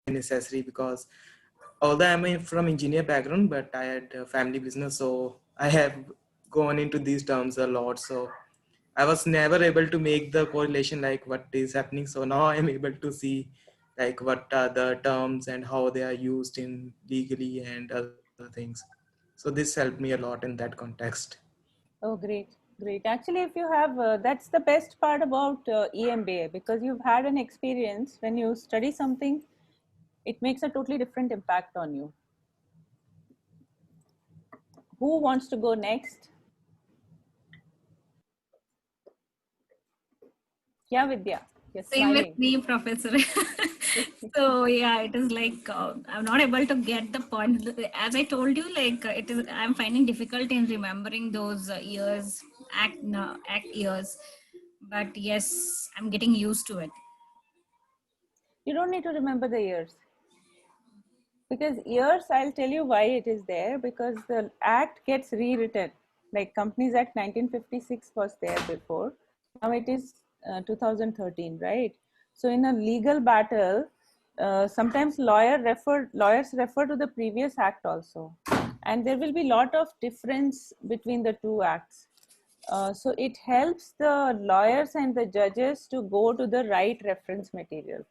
necessary, because although I'm from engineer background, but I had a family business, so I have gone into these terms a lot. So I was never able to make the correlation like what is happening. So now I'm able to see like what are the terms and how they are used in legally and other things. So this helped me a lot in that context. Oh, great, great. Actually, if you have, that's the best part about EMBA, because you've had an experience when you study something, it makes a totally different impact on you. Who wants to go next? Yeah, Vidya, you're Same with smiling. me, Professor. So yeah, it is like I'm not able to get the point. As I told you, like it is. I'm finding difficult in remembering those years, act years. But yes, I'm getting used to it. You don't need to remember the years, because years, I'll tell you why it is there, because the act gets rewritten. Like Companies Act 1956 was there before, now it is 2013, right? So in a legal battle, sometimes lawyers refer to the previous act also, and there will be lot of difference between the two acts. So it helps the lawyers and the judges to go to the right reference material.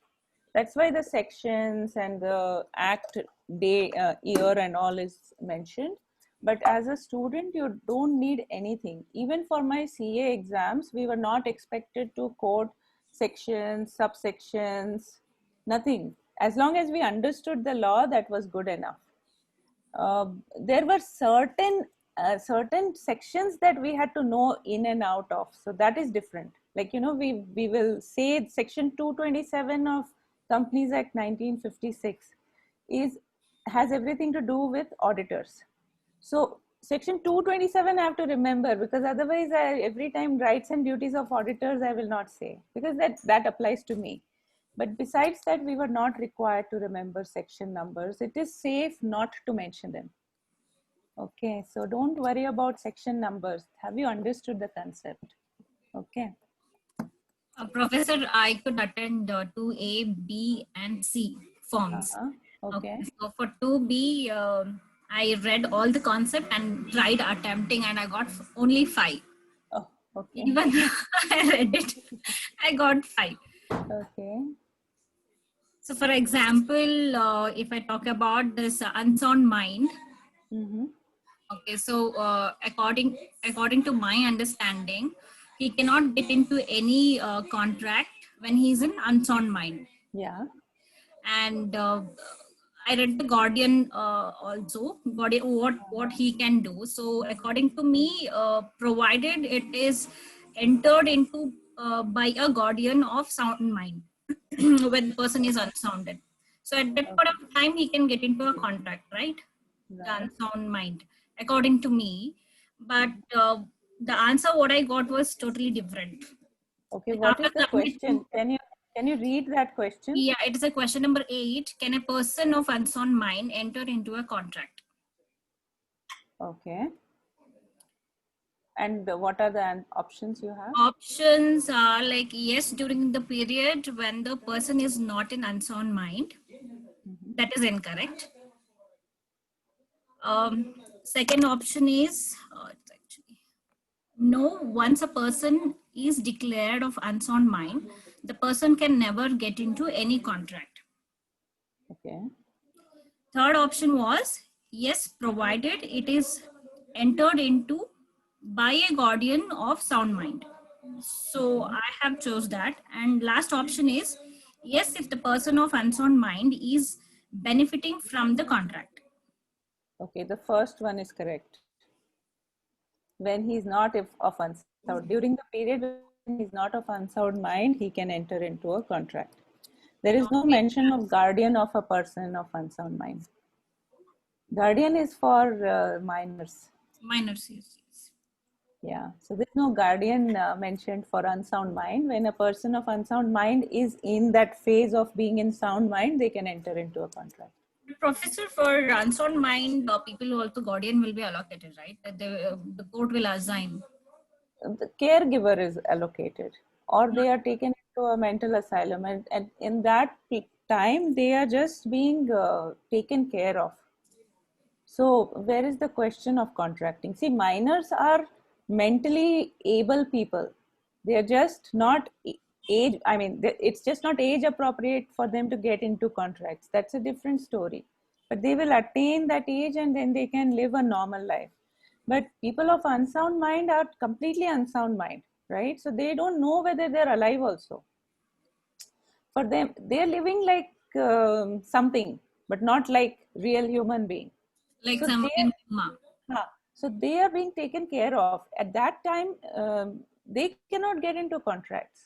That's why the sections and the act day, year and all is mentioned. But as a student, you don't need anything. Even for my CA exams, we were not expected to quote sections, subsections, nothing. As long as we understood the law, that was good enough. There were certain sections that we had to know in and out of, so that is different. Like, we will say section 227 of Companies Act 1956 is has everything to do with auditors. So section 227 I have to remember, because otherwise every time rights and duties of auditors I will not say, because that applies to me. But besides that, we were not required to remember section numbers. It is safe not to mention them. Okay, so don't worry about section numbers. Have you understood the concept? Okay. Professor, I could attend 2A, B, and C forms. Uh-huh. Okay. Okay, so for 2B, I read all the concept and tried attempting, and I got only 5. Oh, okay. Even though I read it, I got 5. Okay. So, for example, if I talk about this unsound mind, Mm-hmm. okay, so according to my understanding, he cannot get into any contract when he's in unsound mind. Yeah. And I read the Guardian also, Guardian, what he can do. So according to me, provided it is entered into by a guardian of sound mind when the person is unsounded, so at that point Okay. of time he can get into a contract, right? The Right. unsound mind, according to me. But the answer what I got was totally different. Okay. Like What after is the submitting, question? Can you read that question? yeah, it is a question number 8. Can a person of unsound mind enter into a contract? Okay. And what are the options you have? Options are like yes, during the period when the person is not in unsound mind. Mm-hmm. That is incorrect. Second option is it's actually no, once a person is declared of unsound mind, the person can never get into any contract. Okay. Third option was yes, provided it is entered into by a guardian of sound mind. So Okay. I have chose that. And last option is yes, if the person of unsound mind is benefiting from the contract. Okay. The first one is correct. When he's not if of unsound, during the period when he's not of unsound mind, he can enter into a contract. There is no Okay. mention of guardian of a person of unsound mind. Guardian is for minors. Minors, yes, yes. Yeah. So there's no guardian mentioned for unsound mind. When a person of unsound mind is in that phase of being in sound mind, they can enter into a contract. Professor, for unsound mind, people also guardian will be allocated, right? That the court will assign. The caregiver is allocated, or they are taken into a mental asylum, and in that time they are just being taken care of. So where is the question of contracting? See, minors are mentally able people. They are just not age. I mean, it's just not age appropriate for them to get into contracts. That's a different story. But they will attain that age and then they can live a normal life. But people of unsound mind are completely unsound mind, right? So they don't know whether they're alive also. For them, they're living like something, but not like real human being. Like So someone in coma. so they are being taken care of. At that time, they cannot get into contracts.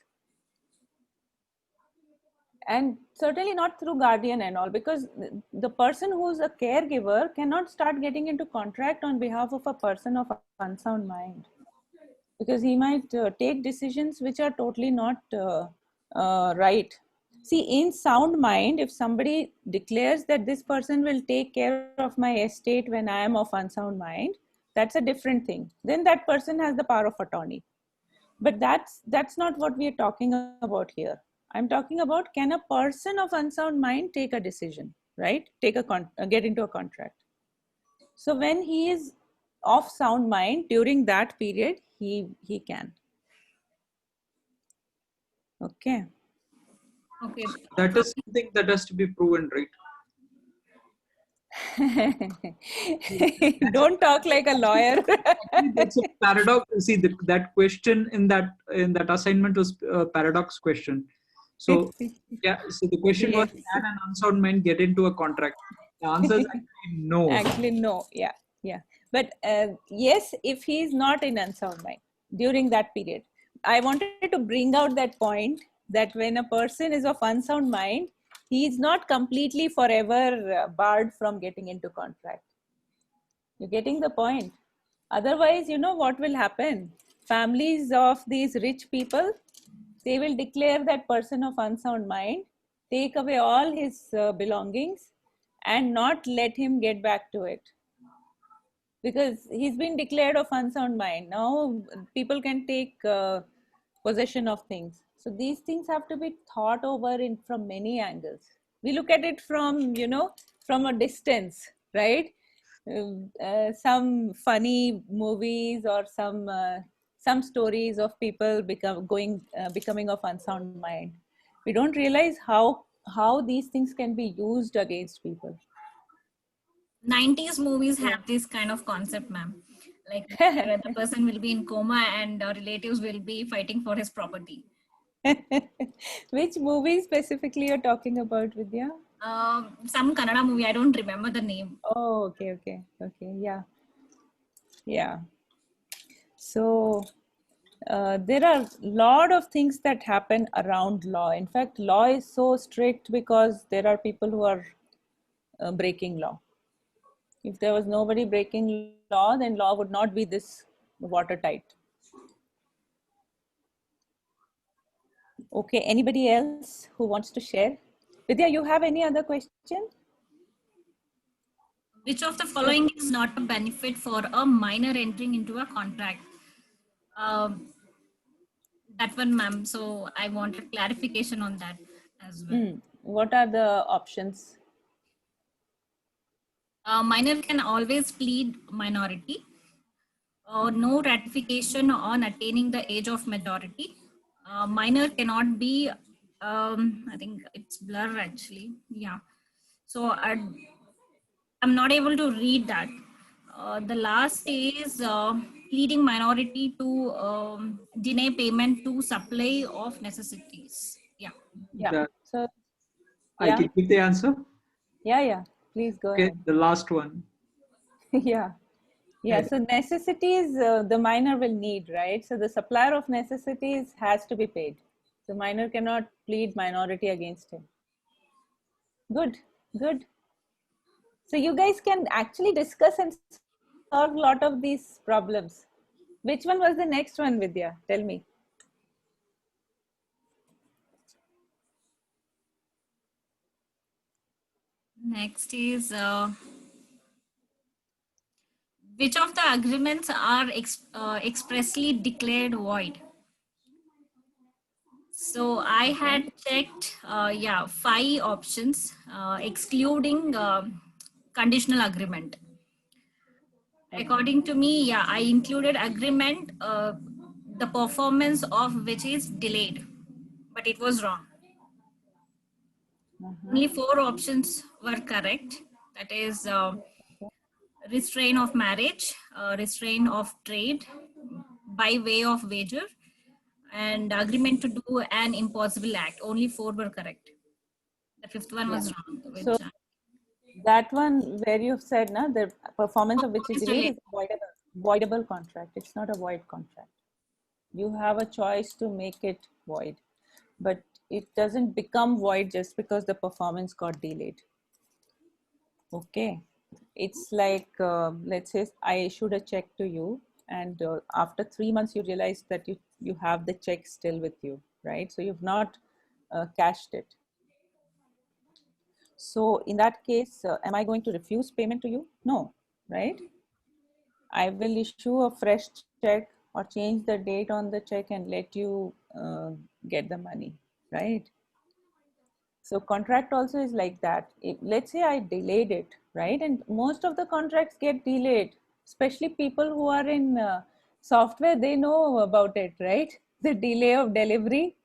And certainly not through guardian and all, because the person who's a caregiver cannot start getting into contract on behalf of a person of unsound mind, because he might take decisions which are totally not right. See, in sound mind, if somebody declares that this person will take care of my estate when I am of unsound mind, that's a different thing. Then that person has the power of attorney. But that's not what we are talking about here. I'm talking about, can a person of unsound mind take a decision, right? Get into a contract. So when he is of sound mind during that period, he can. Okay. Okay. That is something that has to be proven, right? Don't talk like a lawyer. That's a paradox. See, that question in that assignment was a paradox question. So yeah, so the question was, Yes. can an unsound mind get into a contract? The answer is actually no. Actually, no. Yeah. But yes, if he is not in unsound mind during that period. I wanted to bring out that point that when a person is of unsound mind, he is not completely forever barred from getting into contract. You're getting the point. Otherwise, you know what will happen? Families of these rich people, they will declare that person of unsound mind, take away all his belongings, and not let him get back to it, because he's been declared of unsound mind. Now people can take possession of things. So these things have to be thought over in from many angles. We look at it from, from a distance, right? Some funny movies or some stories of people becoming of unsound mind. We don't realize how these things can be used against people. 90s movies have this kind of concept, ma'am. Like where the person will be in coma and relatives will be fighting for his property. Which movie specifically you're talking about, Vidya? Some Kannada movie, I don't remember the name. Oh, okay, yeah. So there are a lot of things that happen around law. In fact, law is so strict because there are people who are breaking law. If there was nobody breaking law, then law would not be this watertight. Okay, anybody else who wants to share? Vidya, you have any other question? Which of the following is not a benefit for a minor entering into a contract? That one, ma'am. So I wanted clarification on that as well. What are the options? Minor can always plead minority. No ratification on attaining the age of majority. Minor cannot be, I think it's blur actually. Yeah. So I'm not able to read that. The last is pleading minority to deny payment to supply of necessities. Yeah. Yeah. So, I yeah. can give the answer. Yeah. Please go Okay, ahead. the last one. Yeah. So necessities, the minor will need, right? So the supplier of necessities has to be paid. The minor cannot plead minority against him. Good. So you guys can actually discuss and solve a lot of these problems. Which one was the next one, Vidya? Tell me. Next is which of the agreements are expressly declared void? So I had checked, 5 options, excluding conditional agreement. According to me, yeah, I included agreement, the performance of which is delayed, but it was wrong. Only 4 options were correct. That is restraint of marriage, restraint of trade by way of wager, and agreement to do an impossible act. Only 4 were correct. The 5th one was wrong. So that one where you've said, na, the performance of which is delayed is voidable contract. It's not a void contract. You have a choice to make it void, but it doesn't become void just because the performance got delayed. Okay. It's like, let's say I issued a check to you, and after 3 months, you realize that you have the check still with you, right? So you've not cashed it. So in that case, am I going to refuse payment to you? No, right? I will issue a fresh check or change the date on the check and let you get the money, right? So contract also is like that. Let's say I delayed it, right? And most of the contracts get delayed, especially people who are in software, they know about it, right? The delay of delivery,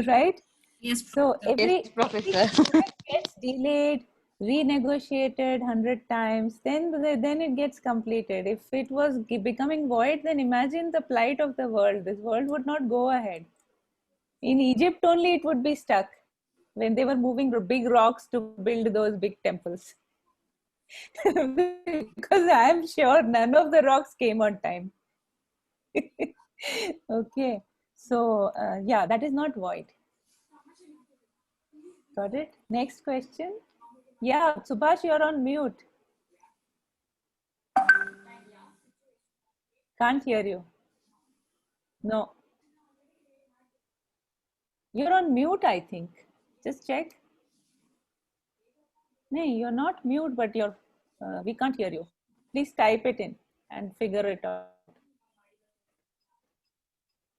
right? yes, So Professor. every contract gets delayed, renegotiated 100 times, then it gets completed. If it was becoming void, then imagine the plight of the world. This world would not go ahead. In Egypt only it would be stuck when they were moving big rocks to build those big temples. Because I am sure none of the rocks came on time. Okay, so yeah, that is not void. Got it? Next question. Yeah, Subhash, you're on mute. Can't hear you. No. You're on mute, I think. Just check. No, you're not mute, but we can't hear you. Please type it in and figure it out.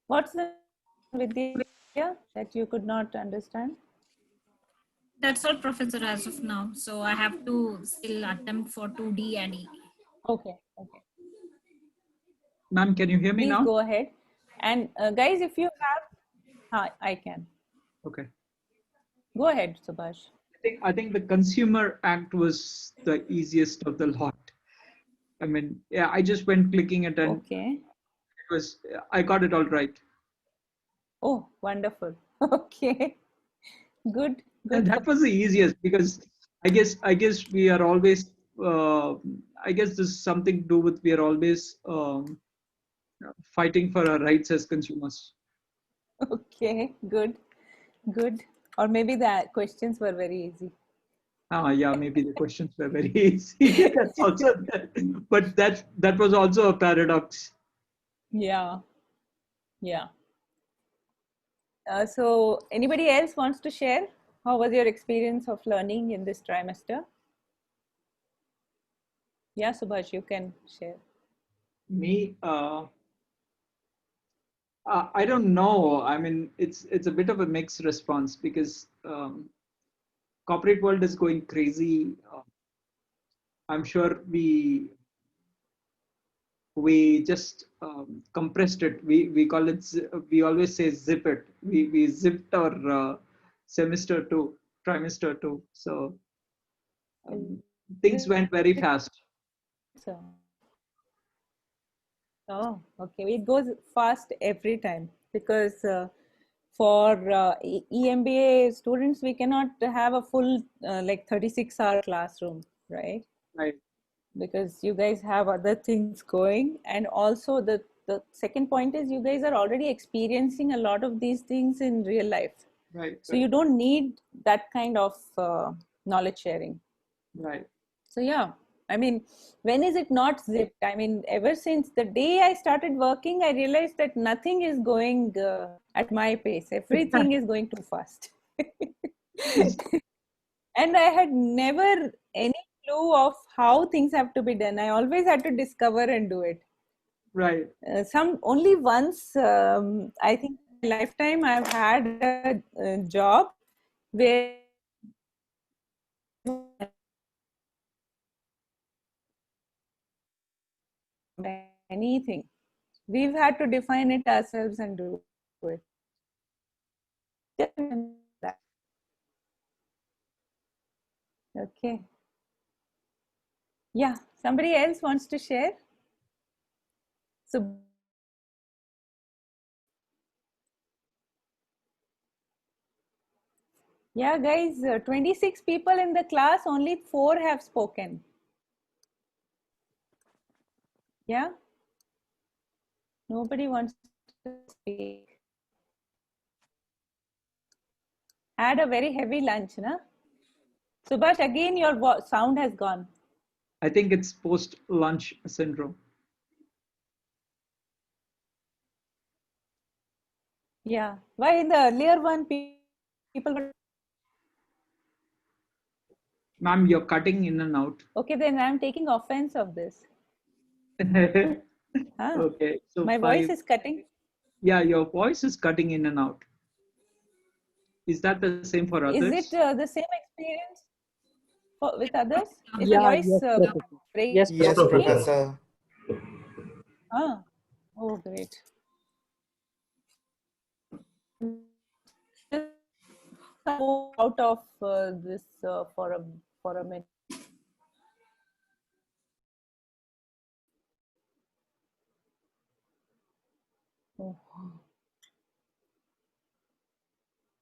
What's the Vidya that you could not understand? That's all, Professor, as of now. So I have to still attempt for 2D and E. Okay, okay. Ma'am, can you hear me Please now? go ahead. And guys, if you have, I can. Okay. Go ahead, Subhash. I think the Consumer Act was the easiest of the lot. I mean, yeah, I just went clicking it and Okay. I got it all right. Oh, wonderful. Okay. Good. And Good. that was the easiest because I guess we are always I guess this is something to do with we are always fighting for our rights as consumers. Okay. Good. Good. Or maybe the questions were very easy. Yeah, maybe the questions were very easy. That's also, but that was also a paradox. Yeah. Yeah. So anybody else wants to share? How was your experience of learning in this trimester? Yeah, Subhash, you can share. Me, I don't know. I mean, it's a bit of a mixed response because corporate world is going crazy. I'm sure we just compressed it. We call it. We always say zip it. We zipped our semester to trimester two. So things went very fast. So, oh, okay. It goes fast every time because for EMBA students, we cannot have a full like 36-hour classroom, right? Right. Because you guys have other things going, and also the second point is you guys are already experiencing a lot of these things in real life. Right. So you don't need that kind of knowledge sharing. Right. So yeah, I mean, when is it not zipped? I mean, ever since the day I started working, I realized that nothing is going at my pace. Everything is going too fast. And I had never any clue of how things have to be done. I always had to discover and do it. Right. Some only once, I think lifetime I've had a job where anything. We've had to define it ourselves and do it. Okay. Yeah, somebody else wants to share? So, yeah, guys, 26 people in the class, only 4 have spoken. Yeah? Nobody wants to speak. Had a very heavy lunch, na? Subhash, again your sound has gone. I think it's post-lunch syndrome. Yeah. Why in the earlier one people were... Ma'am, you're cutting in and out. Okay, then I'm taking offense of this. Huh? Okay, so My voice is cutting. Yeah, your voice is cutting in and out. Is that the same for others? Is it the same experience with others? Is Yeah, the voice yes, Professor. break? Yes, Yes, Professor. Professor. Ah. Oh, great. Just go out of this for a minute. Oh.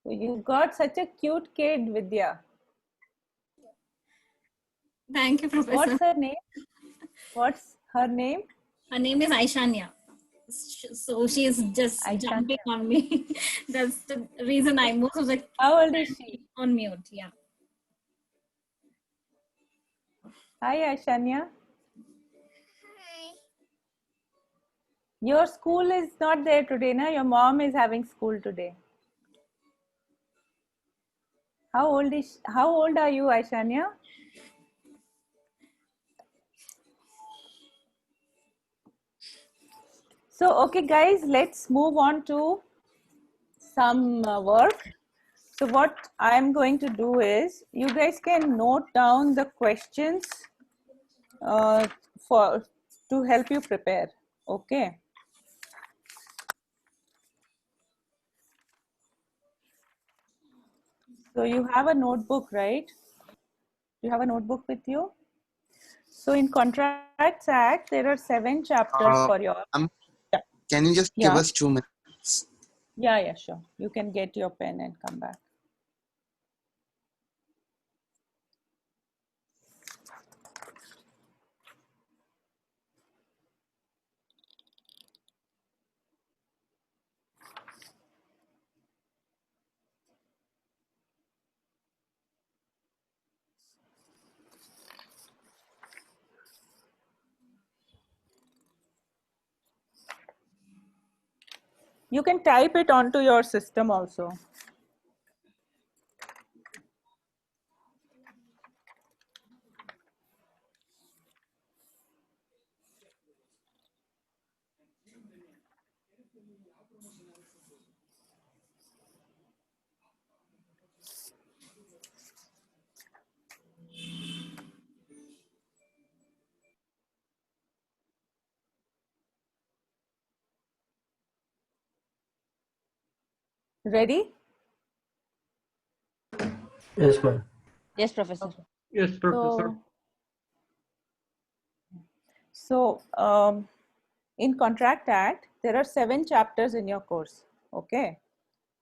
You got such a cute kid, Vidya. Thank you, Professor. What's her name? What's her name? Her name is Aishanya. So she is just Aishanya. jumping on me. That's the reason I most of the How old is she? on mute. Yeah. Hi, Aishanya. Your school is not there today, na? Your mom is having school today. How old are you, Aishanya? So, okay, guys, let's move on to some work. So what I'm going to do is, you guys can note down the questions to help you prepare. Okay. So you have a notebook, right? You have a notebook with you? So in Contracts Act, there are 7 chapters for your... Yeah. Can you just give us 2 minutes? Yeah, sure. You can get your pen and come back. You can type it onto your system also. Ready? Yes, ma'am. Yes, Professor. Yes, Professor. So in Contract Act, there are 7 chapters in your course. Okay.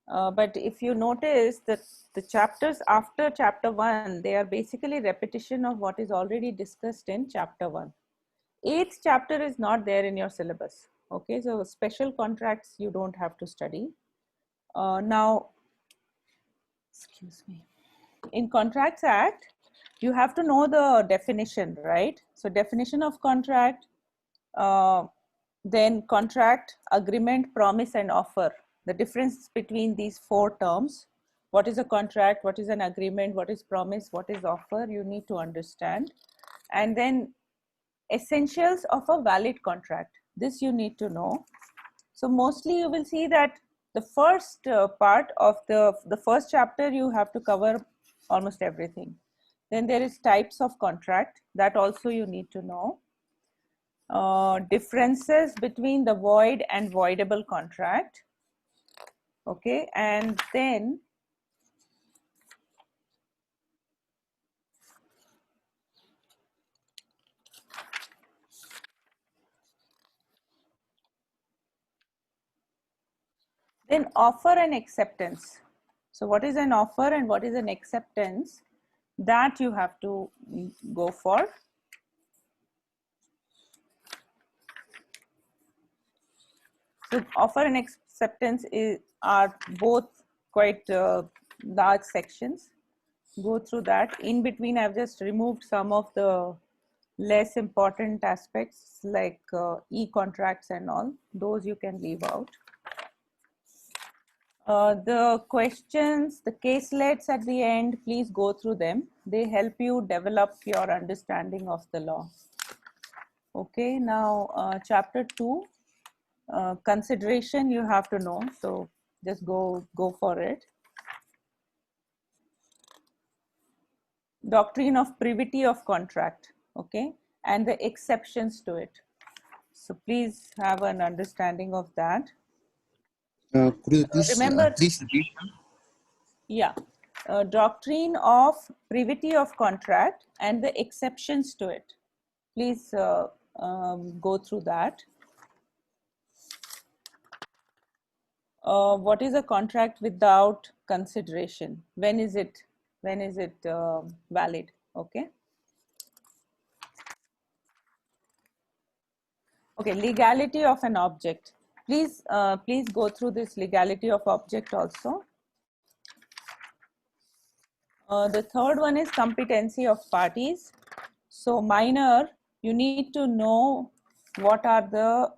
But if you notice that the chapters after chapter 1, they are basically repetition of what is already discussed in chapter 1. 8th chapter is not there in your syllabus. Okay, so special contracts you don't have to study. Now, excuse me. In Contracts Act, you have to know the definition, right? So definition of contract, then contract, agreement, promise, and offer. The difference between these 4 terms, what is a contract, what is an agreement, what is promise, what is offer, you need to understand. And then essentials of a valid contract, this you need to know. So mostly you will see that the first part of the first chapter, you have to cover almost everything. Then there is types of contract, that also you need to know. Differences between the void and voidable contract. Okay, and then offer and acceptance. So what is an offer and what is an acceptance, that you have to go for. So offer and acceptance are both quite large sections. Go through that. In between, I've just removed some of the less important aspects like e-contracts and all. Those you can leave out. The questions, the caselets at the end, please go through them. They help you develop your understanding of the law. Okay, now chapter 2, consideration you have to know. So just go for it. Doctrine of privity of contract, okay, and the exceptions to it. So please have an understanding of that. Could you please Remember, please repeat? yeah, doctrine of privity of contract and the exceptions to it. Please go through that. What is a contract without consideration? When is it valid? Okay. Okay, legality of an object. Please go through this legality of object also. The third one is competency of parties. So minor, you need to know what are the,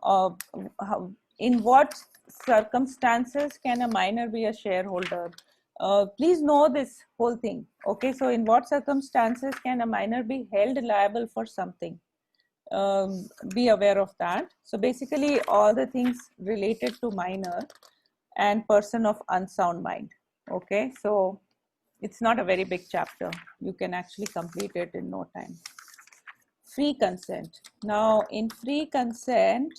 in what circumstances can a minor be a shareholder? Please know this whole thing. Okay, so in what circumstances can a minor be held liable for something? Be aware of that. So basically all the things related to minor and person of unsound mind. Okay, so it's not a very big chapter. You can actually complete it in no time. Free consent. Now in free consent,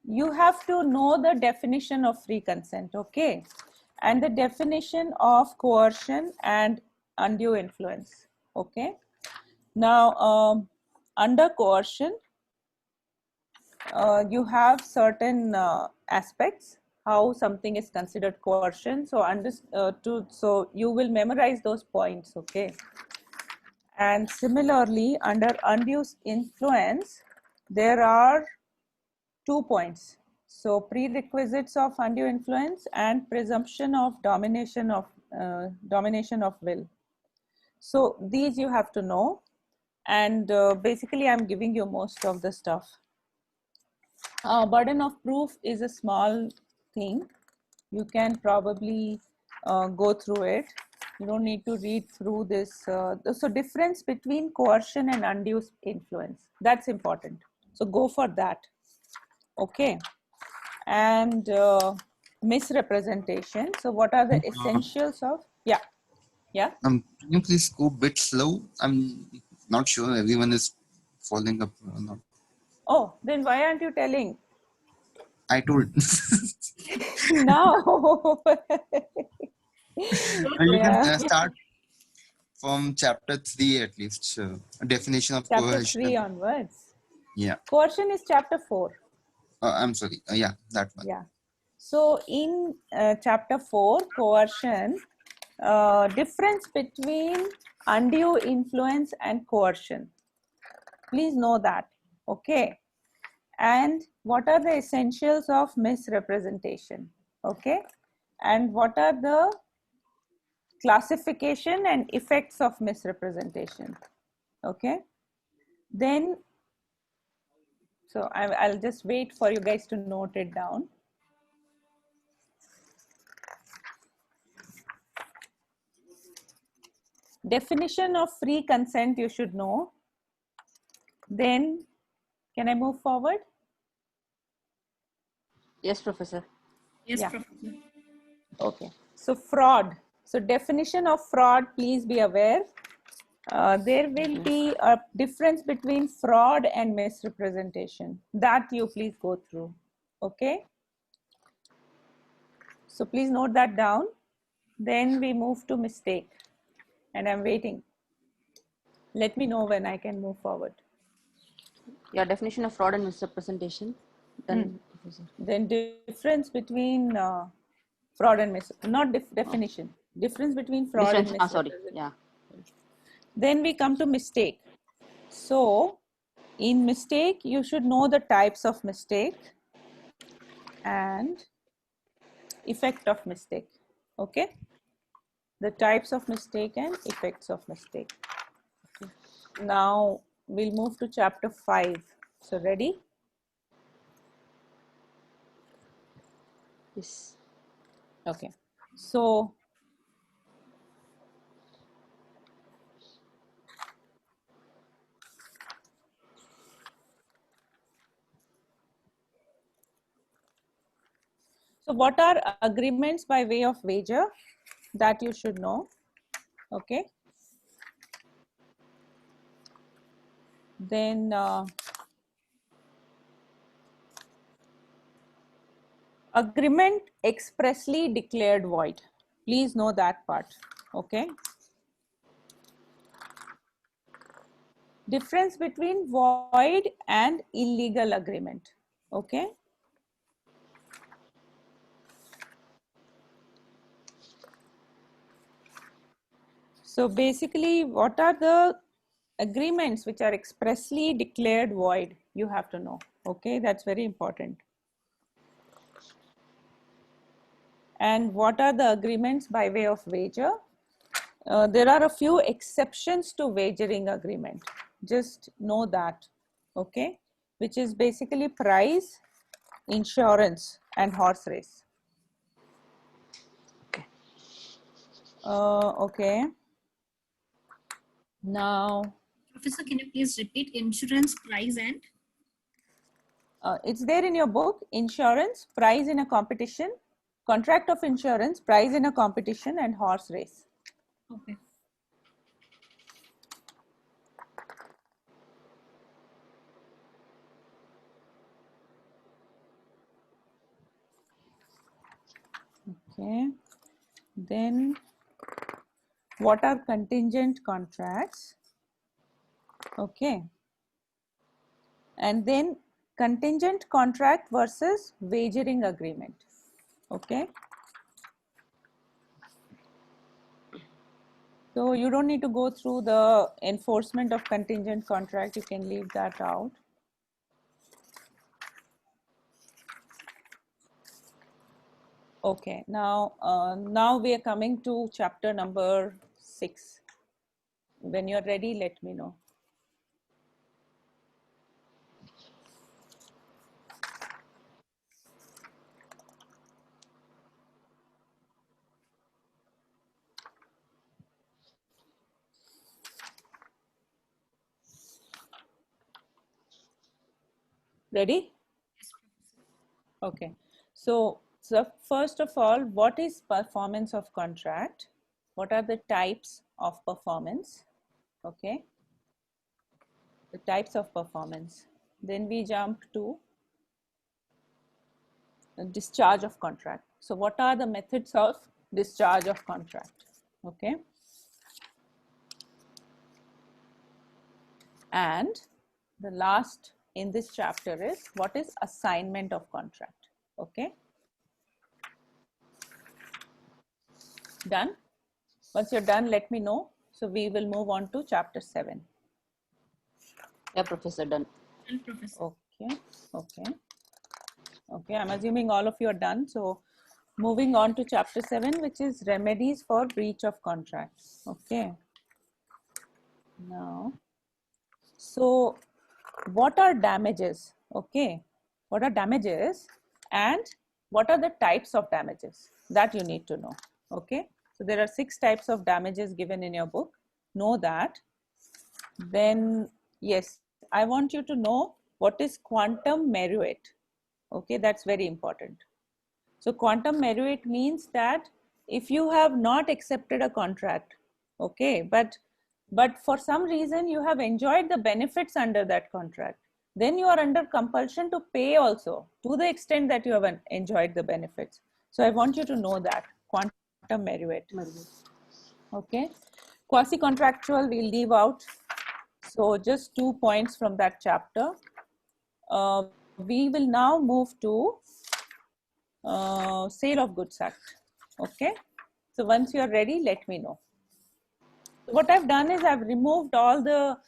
you have to know the definition of free consent, okay, and the definition of coercion and undue influence. Okay, now under coercion, you have certain aspects how something is considered coercion. So so you will memorize those points, okay. And similarly, under undue influence, there are 2 points. So prerequisites of undue influence and presumption of domination of will. So these you have to know, and basically I'm giving you most of the stuff. Burden of proof is a small thing. You can probably go through it. You don't need to read through this. So difference between coercion and undue influence, that's important. So go for that. Okay. And misrepresentation. So what are the essentials of, yeah. Can you please go a bit slow? I'm not sure everyone is following up or not. Oh, then why aren't you telling? I told. No. You can start from chapter 3 at least. Definition of Chapter coercion. 3 onwards. Yeah. Coercion is chapter 4. I'm sorry. Yeah, that one. Yeah. So in chapter 4, coercion, difference between undue influence and coercion. Please know that. Okay. And what are the essentials of misrepresentation? Okay. And what are the classification and effects of misrepresentation? Okay. Then, so I'll just wait for you guys to note it down. Definition of free consent you should know. Then, can I move forward? Yes, Professor. Yes, Yeah. Professor. Okay. So fraud. So definition of fraud, please be aware. There will be a difference between fraud and misrepresentation. That you please go through. Okay. So please note that down. Then we move to mistake. And I'm waiting. Let me know when I can move forward. Your definition of fraud and misrepresentation. Done, Professor. Then difference between fraud and not definition. Difference between fraud and Difference. Sorry. misrepresentation. Yeah. Then we come to mistake. So in mistake, you should know the types of mistake and effect of mistake. Okay. The types of mistake and effects of mistake. Okay. Now we'll move to chapter 5. So ready? Yes. Okay. So what are agreements by way of wager? That you should know. Okay. Then agreement expressly declared void. Please know that part. Okay. Difference between void and illegal agreement. Okay. So basically, what are the agreements which are expressly declared void? You have to know. Okay, that's very important. And what are the agreements by way of wager? There are a few exceptions to wagering agreement. Just know that. Okay, which is basically prize, insurance, and horse race. Okay. Okay. Now, Professor, can you please repeat insurance, price, and? it's there in your book, insurance, prize in a competition, contract of insurance, prize in a competition, and horse race. Okay. Okay. Then what are contingent contracts? Okay. And then contingent contract versus wagering agreement. Okay. So you don't need to go through the enforcement of contingent contract. You can leave that out. Okay. Now we are coming to chapter number 6. When you're ready, let me know. Ready? Okay. So first of all, what is performance of contract? What are the types of performance? Okay. The types of performance. Then we jump to discharge of contract. So what are the methods of discharge of contract? Okay. And the last in this chapter is what is assignment of contract. Okay. Done? Once you're done, let me know. So we will move on to chapter 7. Yeah, Professor. Done. And Professor. Okay. Okay. Okay. I'm assuming all of you are done. So moving on to chapter 7, which is remedies for breach of contract. Okay. Now, so what are damages? Okay. What are damages and what are the types of damages that you need to know? Okay. So there are 6 types of damages given in your book. Know that. Then, yes, I want you to know what is quantum meruit. Okay, that's very important. So quantum meruit means that if you have not accepted a contract, okay, but for some reason you have enjoyed the benefits under that contract, then you are under compulsion to pay also to the extent that you have enjoyed the benefits. So I want you to know that quantum meruit. Okay, quasi-contractual we'll leave out. So just 2 points from that chapter. We will now move to Sale of Goods Act. Okay, so once you are ready, let me know. So what I've done is I've removed all the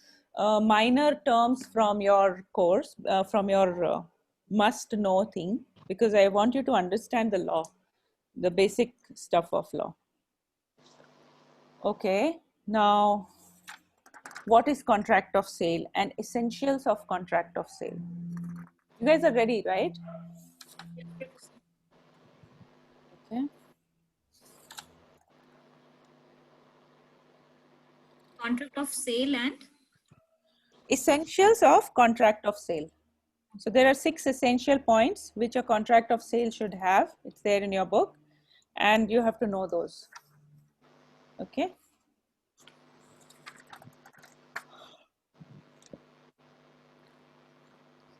minor terms from your course, from your must know thing, because I want you to understand the law, the basic stuff of law. Okay, now what is contract of sale and essentials of contract of sale? You guys are ready, right? Okay. Contract of sale and Essentials of contract of sale. So there are 6 essential points which a contract of sale should have. It's there in your book and you have to know those. Okay.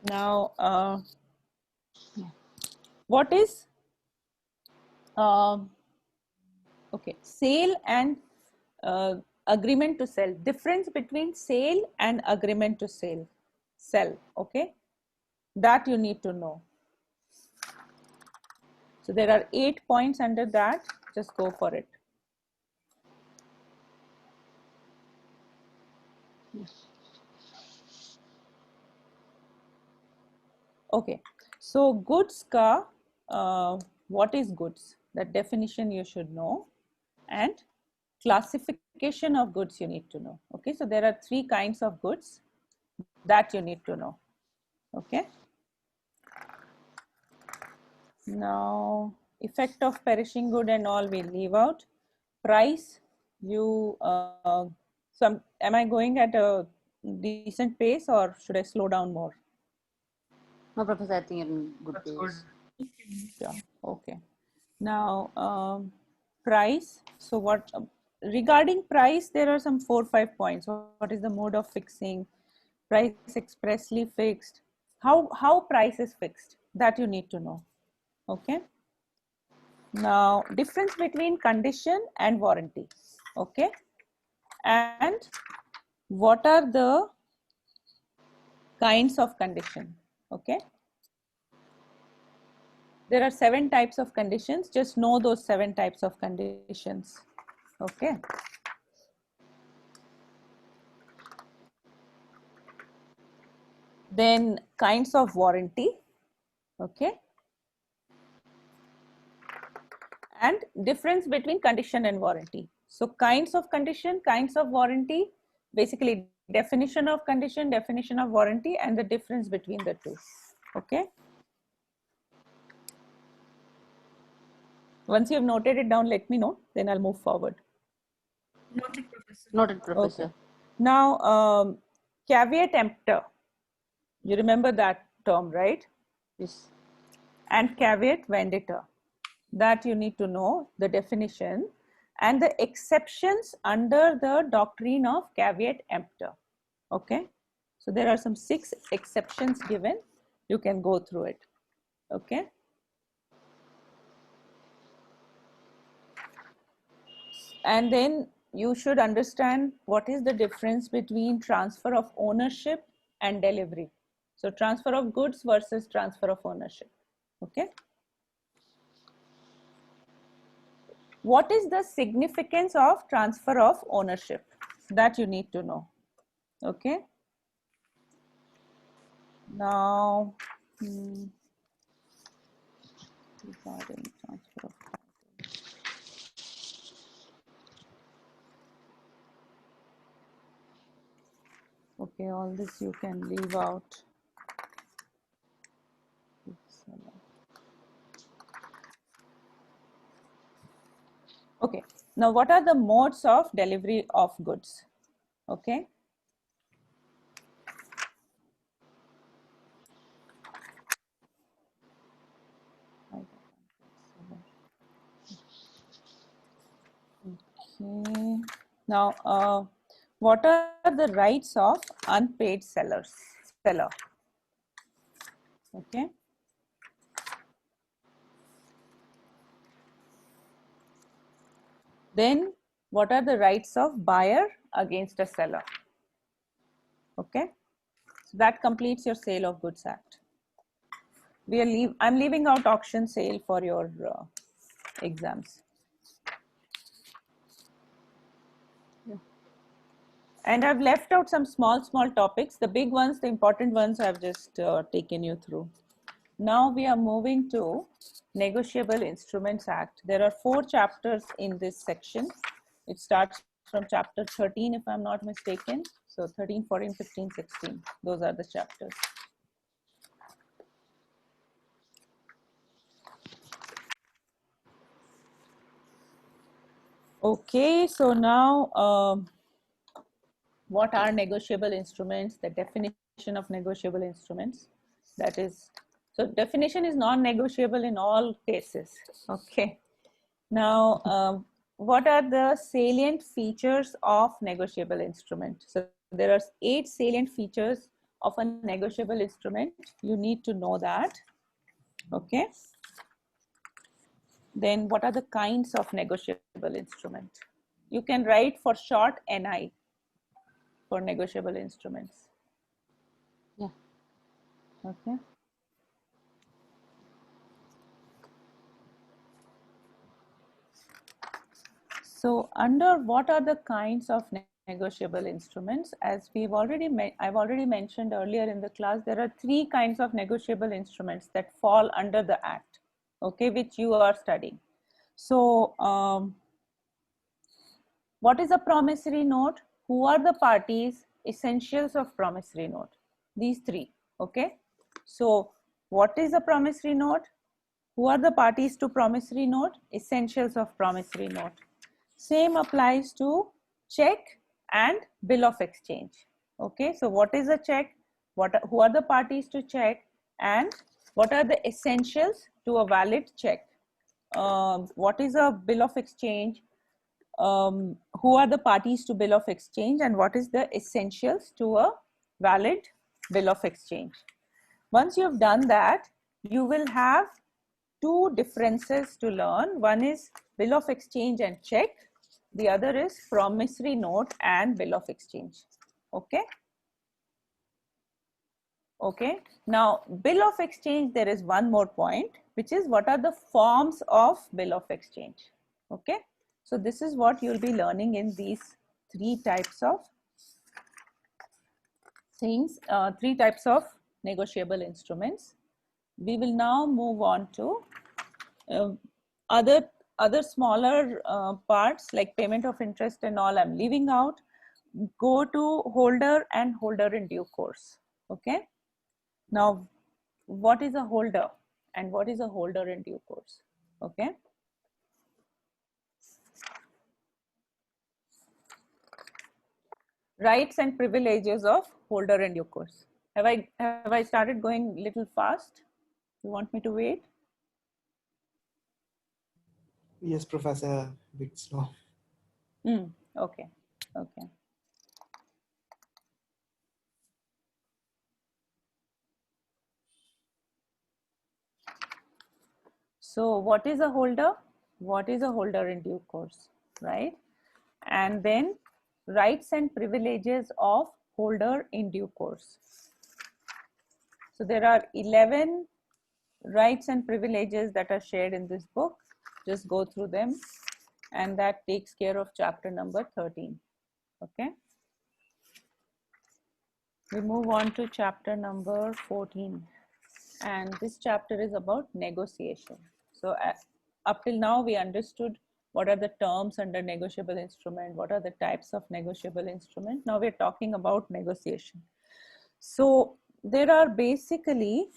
Now, what is okay, sale and agreement to sell? Difference between sale and agreement to sell. Okay, that you need to know. So there are 8 points under that. Just go for it. Okay, so goods ka what is goods? That definition you should know, and classification of goods you need to know. Okay, so there are 3 kinds of goods that you need to know. Okay, now effect of perishing good and all we leave out. Price, you am I going at a decent pace or should I slow down more? No, Professor, I think you're in good That's pace. good. Yeah, okay. Now, price. So what, regarding price, there are some 4-5 points. What is the mode of fixing? Price expressly fixed. How price is fixed? That you need to know. Okay. Now, difference between condition and warranty. Okay. And what are the kinds of condition? Okay. There are 7 types of conditions. Just know those 7 types of conditions. Okay. Then kinds of warranty. Okay. And difference between condition and warranty. So kinds of condition, kinds of warranty, basically definition of condition, definition of warranty, and the difference between the two. Okay. Once you have noted it down, let me know, then I'll move forward. noted, Professor. Noted, Professor. Okay. Now, caveat emptor. You remember that term, right? Yes. And caveat vendita. That you need to know the definition and the exceptions under the doctrine of caveat emptor. Okay. So there are some 6 exceptions given. You can go through it. Okay. And then you should understand what is the difference between transfer of ownership and delivery. So transfer of goods versus transfer of ownership. Okay. What is the significance of transfer of ownership? That you need to know. Okay. Now, regarding transfer of title. Okay, all this you can leave out. Okay, now what are the modes of delivery of goods? Okay. Okay. Now, what are the rights of unpaid seller? Okay. Then, what are the rights of buyer against a seller? Okay. So that completes your Sale of Goods Act. I'm leaving out auction sale for your exams. And I've left out some small topics. The big ones, the important ones, I've just taken you through. Now we are moving to Negotiable Instruments Act. There are 4 chapters in this section. It starts from chapter 13, if I'm not mistaken. So 13, 14, 15, 16. Those are the chapters. Okay, so now what are negotiable instruments? The definition of negotiable instruments. That is, so definition is non-negotiable in all cases. Okay. Now, what are the salient features of negotiable instrument? So there are 8 salient features of a negotiable instrument. You need to know that. Okay. Then what are the kinds of negotiable instrument? You can write for short NI for negotiable instruments. Yeah. Okay. So under what are the kinds of negotiable instruments? As I've already mentioned earlier in the class, there are 3 kinds of negotiable instruments that fall under the Act, okay, which you are studying. So what is a promissory note? Who are the parties? Essentials of promissory note. These 3, okay. So what is a promissory note? Who are the parties to promissory note? Essentials of promissory note. Same applies to check and bill of exchange. Okay, so what is a check? Who are the parties to check? And what are the essentials to a valid check? What is a bill of exchange? Who are the parties to bill of exchange? And what is the essentials to a valid bill of exchange? Once you've done that, you will have 2 differences to learn. One is bill of exchange and check. The other is promissory note and bill of exchange. Okay. Okay. Now, bill of exchange, there is one more point, which is what are the forms of bill of exchange. Okay. So this is what you'll be learning in these 3 types of things, 3 types of negotiable instruments. We will now move on to other smaller parts like payment of interest and all I'm leaving out. Go to holder and holder in due course. Okay. Now, what is a holder and what is a holder in due course? Okay. Rights and privileges of holder in due course. Have I started going little fast? You want me to wait? Yes, Professor, bit slow. Okay. Okay. So what is a holder? What is a holder in due course, right? And then rights and privileges of holder in due course. So there are 11 rights and privileges that are shared in this book. Just go through them, and that takes care of chapter number 13. Okay. We move on to chapter number 14, and this chapter is about negotiation. So up till now we understood what are the terms under negotiable instrument, what are the types of negotiable instrument. Now we're talking about negotiation. So there are basically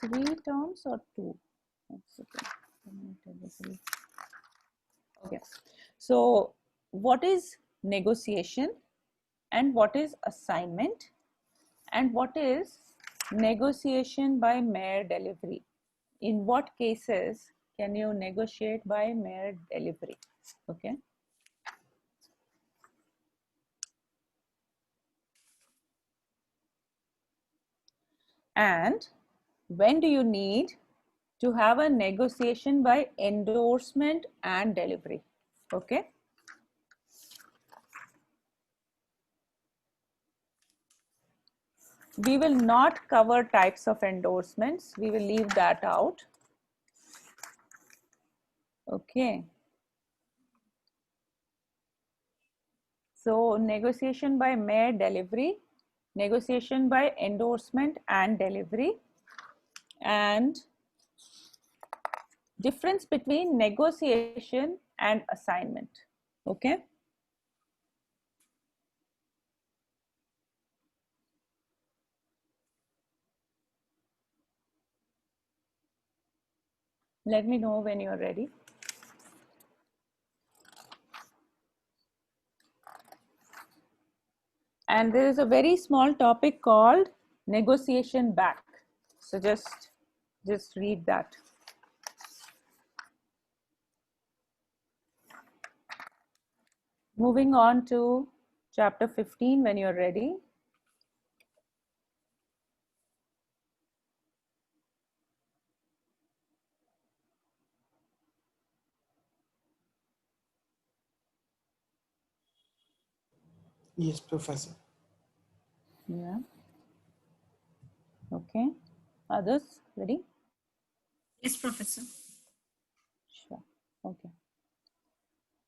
3 terms or 2. Okay. So what is negotiation and what is assignment and what is negotiation by mere delivery? In what cases can you negotiate by mere delivery? Okay. And when do you need to have a negotiation by endorsement and delivery? Okay. We will not cover types of endorsements. We will leave that out. Okay. So negotiation by mere delivery, negotiation by endorsement and delivery, and difference between negotiation and assignment. Okay. Let me know when you're ready. And there is a very small topic called negotiation back. So just read that. Moving on to chapter 15 when you're ready. Yes, Professor. Yeah. Okay. Others ready? Yes, Professor. Sure. Okay.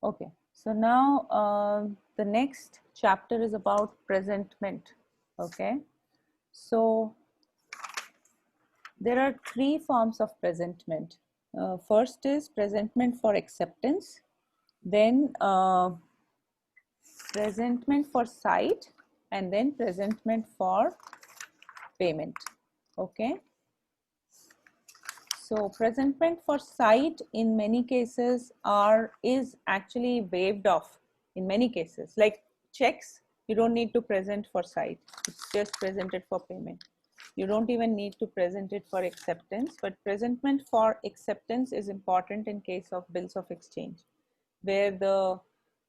Okay. So now the next chapter is about presentment. Okay. So there are three forms of presentment. First is presentment for acceptance, then presentment for sight, and then presentment for payment. Okay. So presentment for sight in many cases is actually waived off in many cases. Like checks, you don't need to present for sight. It's just presented for payment. You don't even need to present it for acceptance, but presentment for acceptance is important in case of bills of exchange, where the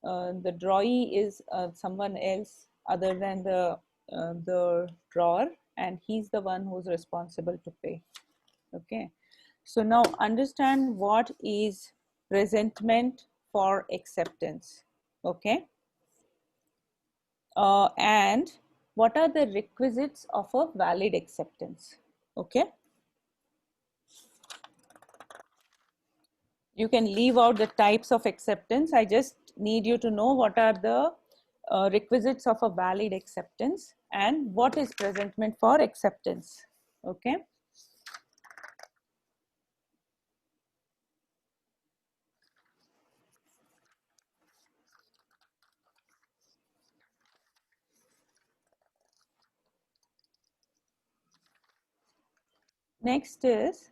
drawee is someone else other than the drawer, and he's the one who's responsible to pay. Okay. So now understand what is presentment for acceptance. Okay. And what are the requisites of a valid acceptance? Okay. You can leave out the types of acceptance. I just need you to know what are the requisites of a valid acceptance and what is presentment for acceptance. Okay. Next is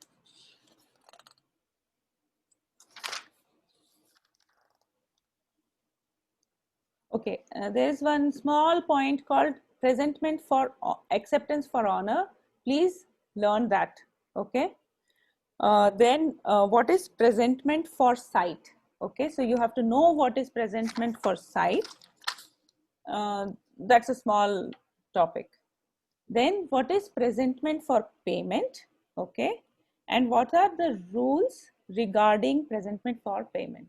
okay, there's one small point called presentment for acceptance for honor. Please learn that. Okay. Then what is presentment for sight? Okay, so you have to know what is presentment for sight. That's a small topic. Then what is presentment for payment? Okay, and what are the rules regarding presentment for payment?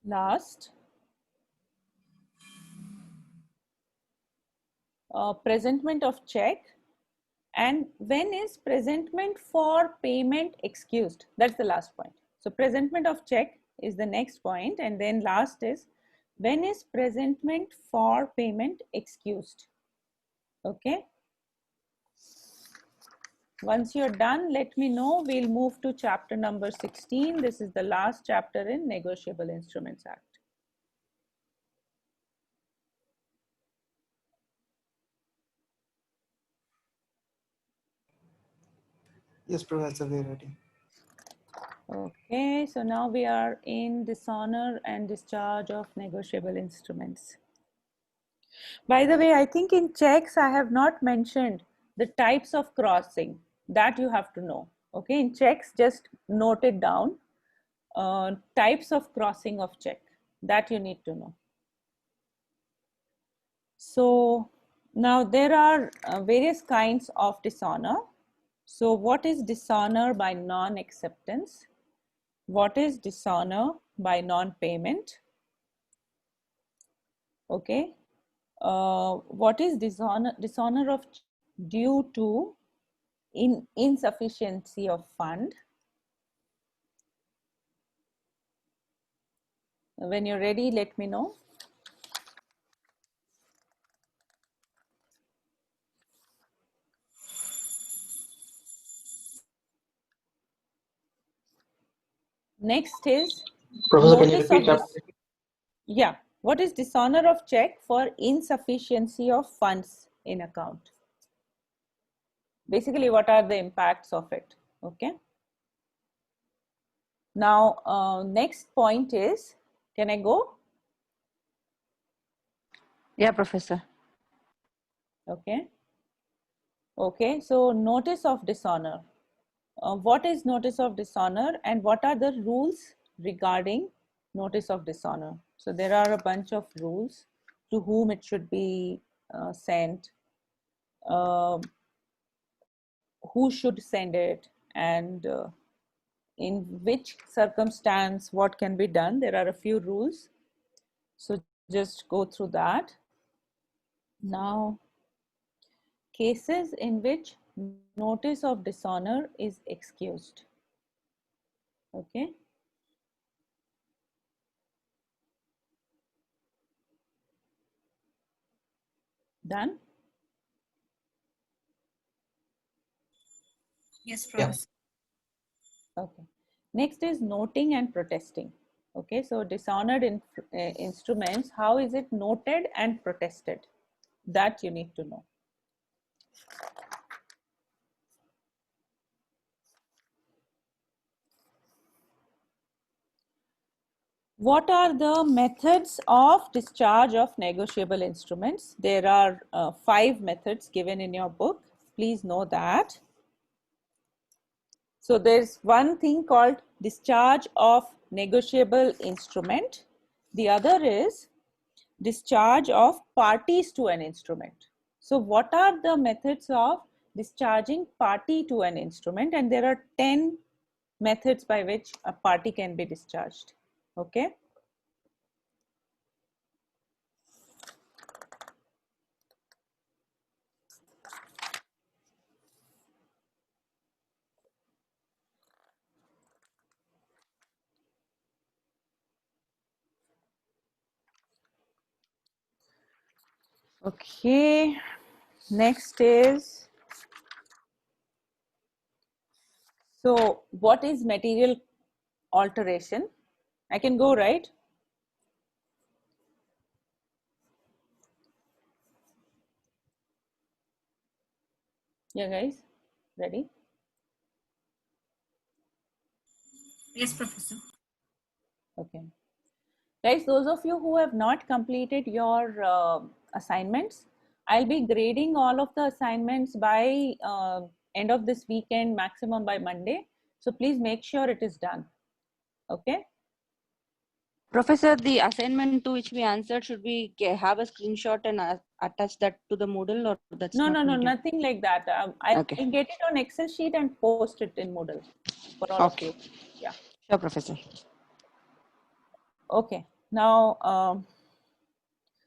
Last, presentment of check, and when is presentment for payment excused? That's the last point. So presentment of check is the next point, and then last is when is presentment for payment excused? Okay. Once you're done, let me know. We'll move to chapter number 16. This is the last chapter in Negotiable Instruments Act. Yes, Professor, we're ready. Okay, so now we are in dishonor and discharge of negotiable instruments. By the way, I think in checks I have not mentioned the types of crossing that you have to know. Okay, in checks, just note it down. Types of crossing of check that you need to know. So now there are various kinds of dishonor. So what is dishonor by non-acceptance? What is dishonor by non-payment? Okay. What is dishonor of due to insufficiency of fund? When you're ready, let me know. Next is Professor, can you notice repeat of that? this. Yeah. What is dishonor of check for insufficiency of funds in account? Basically, what are the impacts of it? Okay. Now, next point is, can I go? Yeah, Professor. Okay. Okay. So notice of dishonor. What is notice of dishonor and what are the rules regarding notice of dishonor? So there are a bunch of rules to whom it should be sent, who should send it, and in which circumstance what can be done. There are a few rules. So just go through that. Now, cases in which notice of dishonor is excused. Okay. Done? Yes, Yeah. Professor. Okay. Next is noting and protesting. Okay, so dishonored instruments, how is it noted and protested? That you need to know. What are the methods of discharge of negotiable instruments? There are 5 methods given in your book. Please know that. So there's one thing called discharge of negotiable instrument. The other is discharge of parties to an instrument. So what are the methods of discharging party to an instrument? And there are 10 methods by which a party can be discharged. Okay. Okay. Next is, so what is material alteration? I can go, right? Yeah, guys, ready? Yes, Professor. Okay. Guys, those of you who have not completed your assignments, I'll be grading all of the assignments by end of this weekend, maximum by Monday. So please make sure it is done. Okay. Professor, the assignment to which we answered, should we have a screenshot and attach that to the Moodle, or that's No, not no, no, needed? nothing like that. I'll Okay. get it on Excel sheet and post it in Moodle for all of Okay. you. Yeah. Sure, Professor. Okay. Now,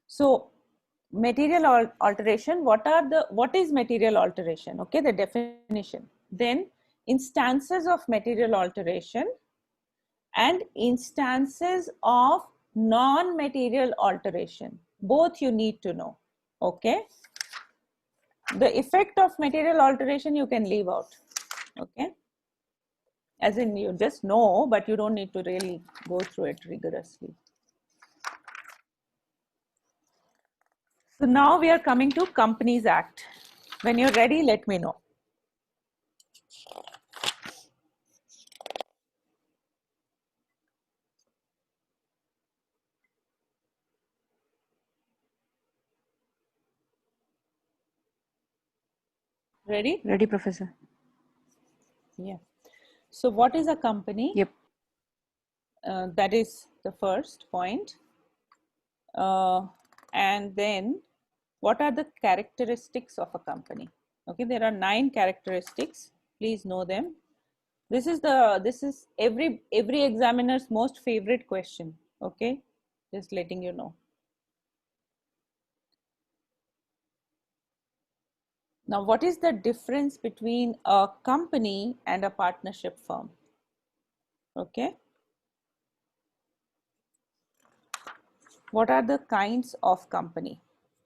so material alteration, what is material alteration? Okay, the definition. Then instances of material alteration and instances of non-material alteration. Both you need to know. Okay. The effect of material alteration you can leave out. Okay. As in you just know, but you don't need to really go through it rigorously. So now we are coming to Companies Act. When you're ready, let me know. Ready? Ready, Professor? Yeah. So what is a company? Yep. That is the first point. And then what are the characteristics of a company? Okay, there are 9 characteristics. Please know them. This is every examiner's most favorite question. Okay, just letting you know. Now, what is the difference between a company and a partnership firm? Okay. What are the kinds of company?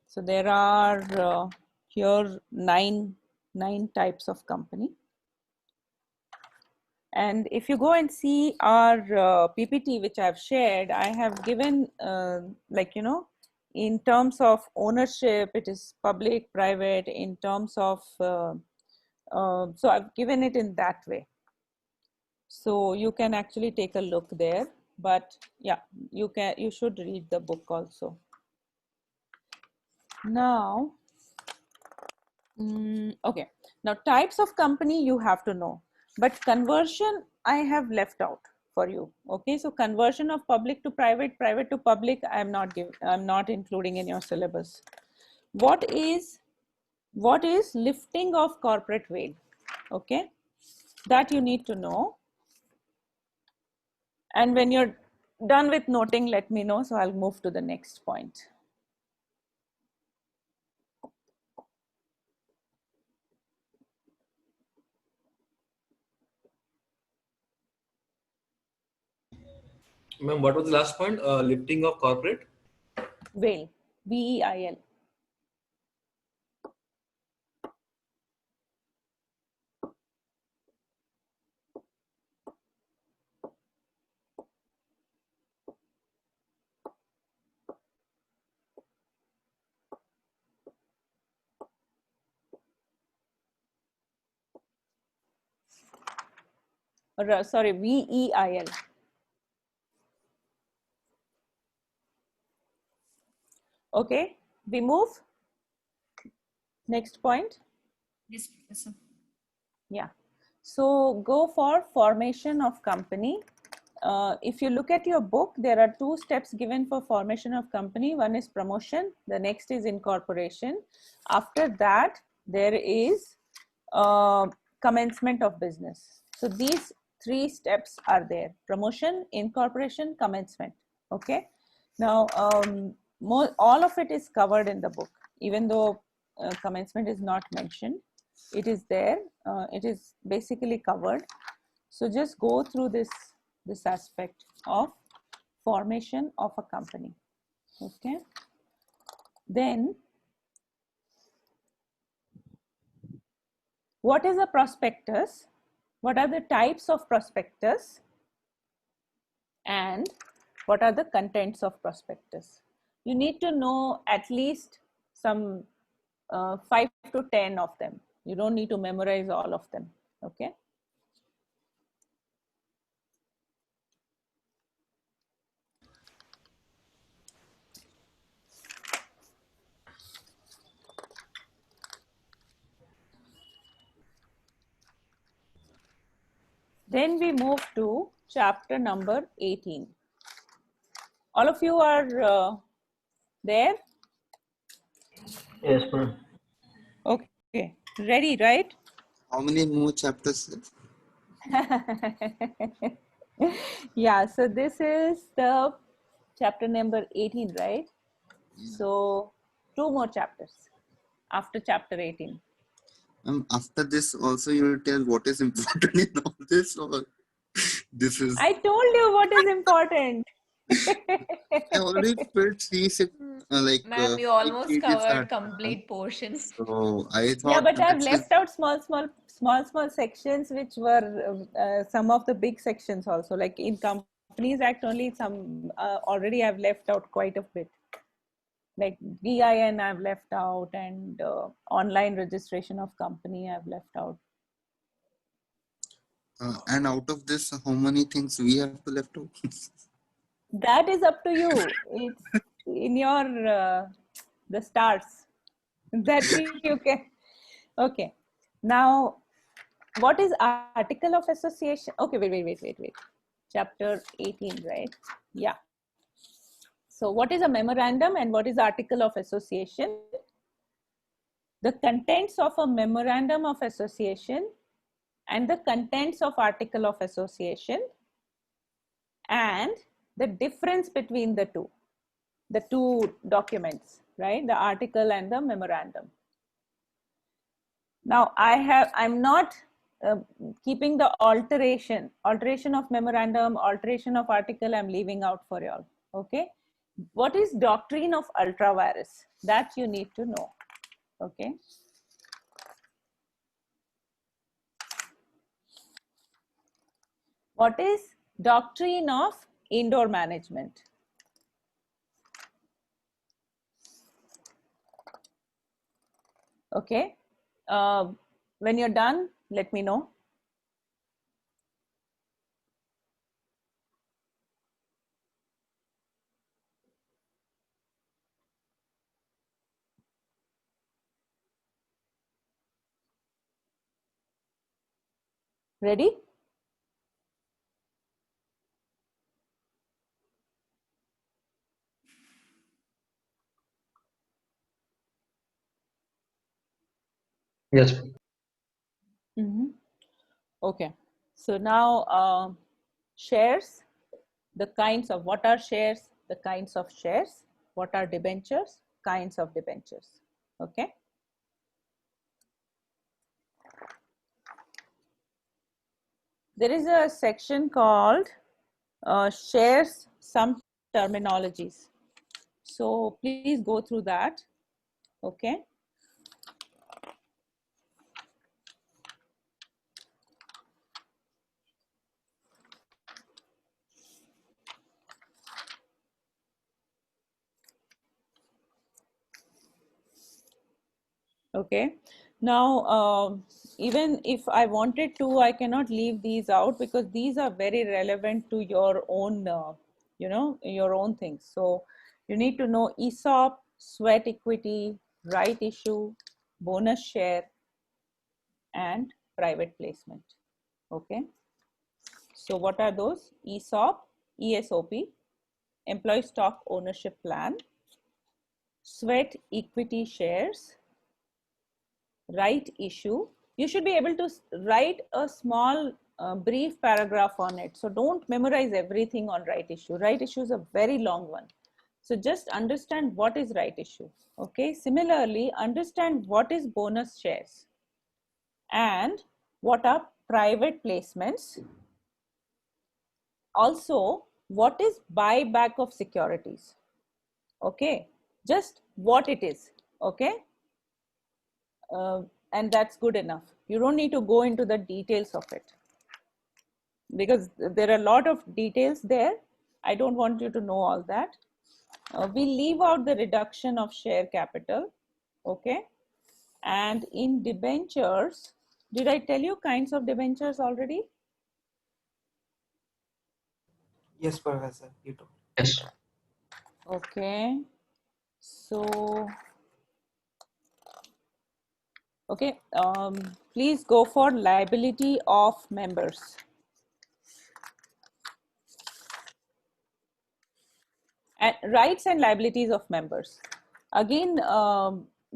So there are here nine types of company. And if you go and see our PPT, which I've shared, I have given in terms of ownership, it is public, private, in terms of, so I've given it in that way. So you can actually take a look there, but yeah, you should read the book also. Now, okay, now types of company you have to know, but conversion I have left out for you. Okay, so conversion of public to private, private to public, I'm not including in your syllabus. What is lifting of corporate veil? Okay, that you need to know. And when you're done with noting, let me know, so I'll move to the next point. Ma'am, what was the last point? Lifting of corporate? Veil, VEIL. Sorry, VEIL. Okay, we move. Next point. Yes, Professor. Yeah. So go for formation of company. If you look at your book, there are 2 steps given for formation of company. One is promotion, the next is incorporation. After that, there is commencement of business. So these 3 steps are there: promotion, incorporation, commencement. Okay. Now, all of it is covered in the book, even though commencement is not mentioned. It is there. It is basically covered. So just go through this aspect of formation of a company. Okay. Then, what is a prospectus? What are the types of prospectus? And what are the contents of prospectus? You need to know at least some 5 to 10 of them. You don't need to memorize all of them. Okay. Then we move to chapter number 18. All of you are there? Yes, ma'am. Okay, ready, right? How many more chapters left? Yeah, so this is the chapter number 18, right? Yeah. So 2 more chapters after chapter 18. After this, also you will tell what is important in all this, or this is. I told you what is important. I already filled 3 Ma'am, you 3 almost pages are covered done. complete portion. So I Yeah, thought but I've this is. left out small sections which were some of the big sections also. Like in Companies Act, only some already I've left out quite a bit. Like VIN I've left out, and online registration of company I've left out. And out of this, how many things we have to left out? That is up to you. It's in your the stars that you can. Okay. Now, what is article of association? Okay, wait. Chapter 18, right? Yeah. So what is a memorandum and what is article of association? The contents of a memorandum of association and the contents of article of association, and the difference between the two documents, right? The article and the memorandum. Now I'm not keeping the alteration of memorandum, alteration of article, I'm leaving out for y'all. Okay, what is doctrine of ultra-vires? That you need to know. Okay, what is doctrine of indoor management? Okay, when you're done, let me know. Ready? Yes. Mm-hmm. Okay, so now shares, the kinds of, what are shares, the kinds of shares, what are debentures, kinds of debentures. Okay, there is a section called shares, some terminologies, so please go through that. Okay, okay, now even if I wanted to, I cannot leave these out because these are very relevant to your own your own things. So you need to know ESOP, sweat equity, right issue, bonus share, and private placement. Okay, so what are those? ESOP, ESOP, employee stock ownership plan, sweat equity shares, right issue. You should be able to write a small brief paragraph on it. So don't memorize everything on right issue. Right issue is a very long one. So just understand what is right issue. Okay. Similarly, understand what is bonus shares and what are private placements. Also, what is buyback of securities. Okay. Just what it is. Okay. And that's good enough. You don't need to go into the details of it because there are a lot of details there. I don't want you to know all that. We leave out the reduction of share capital. Okay. And in debentures, did I tell you kinds of debentures already? Yes, Professor. You told. Yes. Okay. So, okay. Please go for liability of members. And rights and liabilities of members. Again,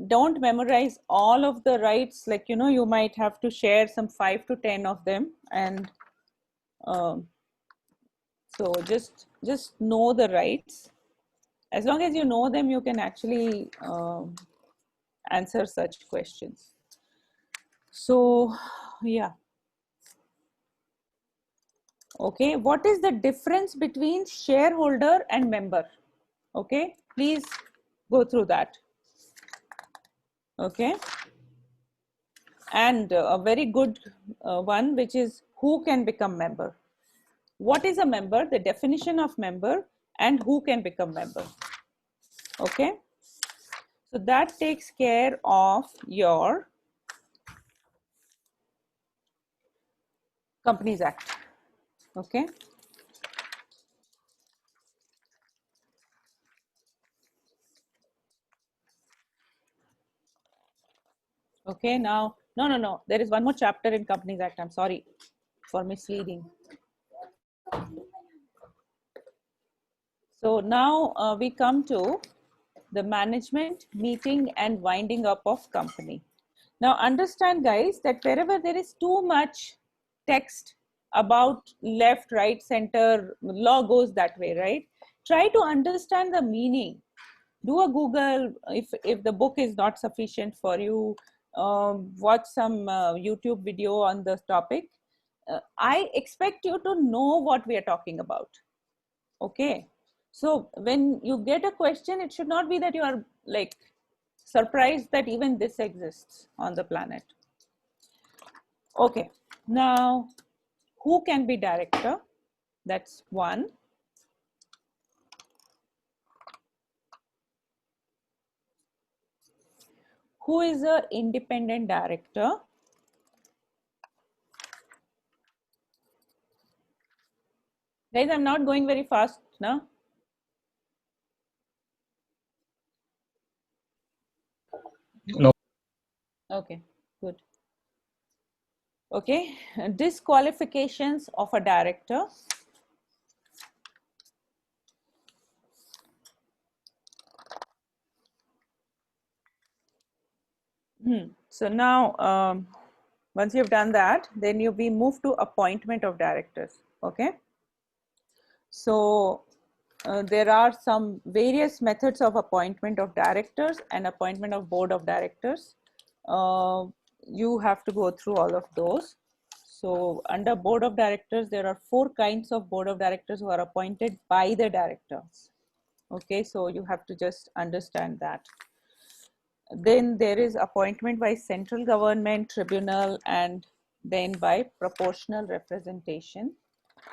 don't memorize all of the rights. Like, you might have to share some 5 to 10 of them. And so just know the rights. As long as you know them, you can actually answer such questions. So, yeah. Okay, what is the difference between shareholder and member? Okay, please go through that. Okay, and a very good one, which is who can become member. What is a member, the definition of member, and who can become member. Okay, so that takes care of your Companies Act. Okay, okay, now No. There is one more chapter in Companies Act. I'm sorry for misleading. So now we come to the management meeting and winding up of company. Now understand, guys, that wherever there is too much text about left, right, center, law goes that way, right? Try to understand the meaning. Do a Google if the book is not sufficient for you. Watch some YouTube video on the topic. I expect you to know what we are talking about. Okay, so when you get a question, it should not be that you are like surprised that even this exists on the planet. Okay, now who can be director? That's one. Who is a independent director? Guys, I'm not going very fast now. No. Okay, good. Okay, disqualifications of a director. So now, once you've done that, then we move to appointment of directors. Okay. So there are some various methods of appointment of directors and appointment of board of directors. You have to go through all of those. So under board of directors, there are 4 kinds of board of directors who are appointed by the directors. Okay, so you have to just understand that. Then there is appointment by central government tribunal, and then by proportional representation,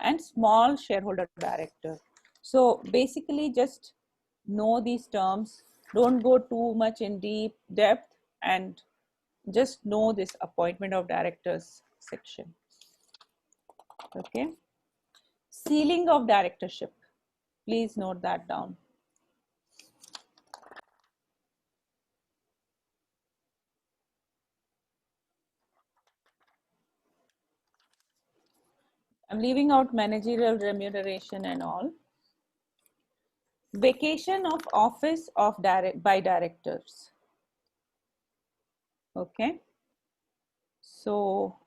and small shareholder director. So basically just know these terms, don't go too much in deep depth, and just know this appointment of directors section. Okay, sealing of directorship, please note that down. I'm leaving out managerial remuneration and all. Vacation of office of by directors. Okay, so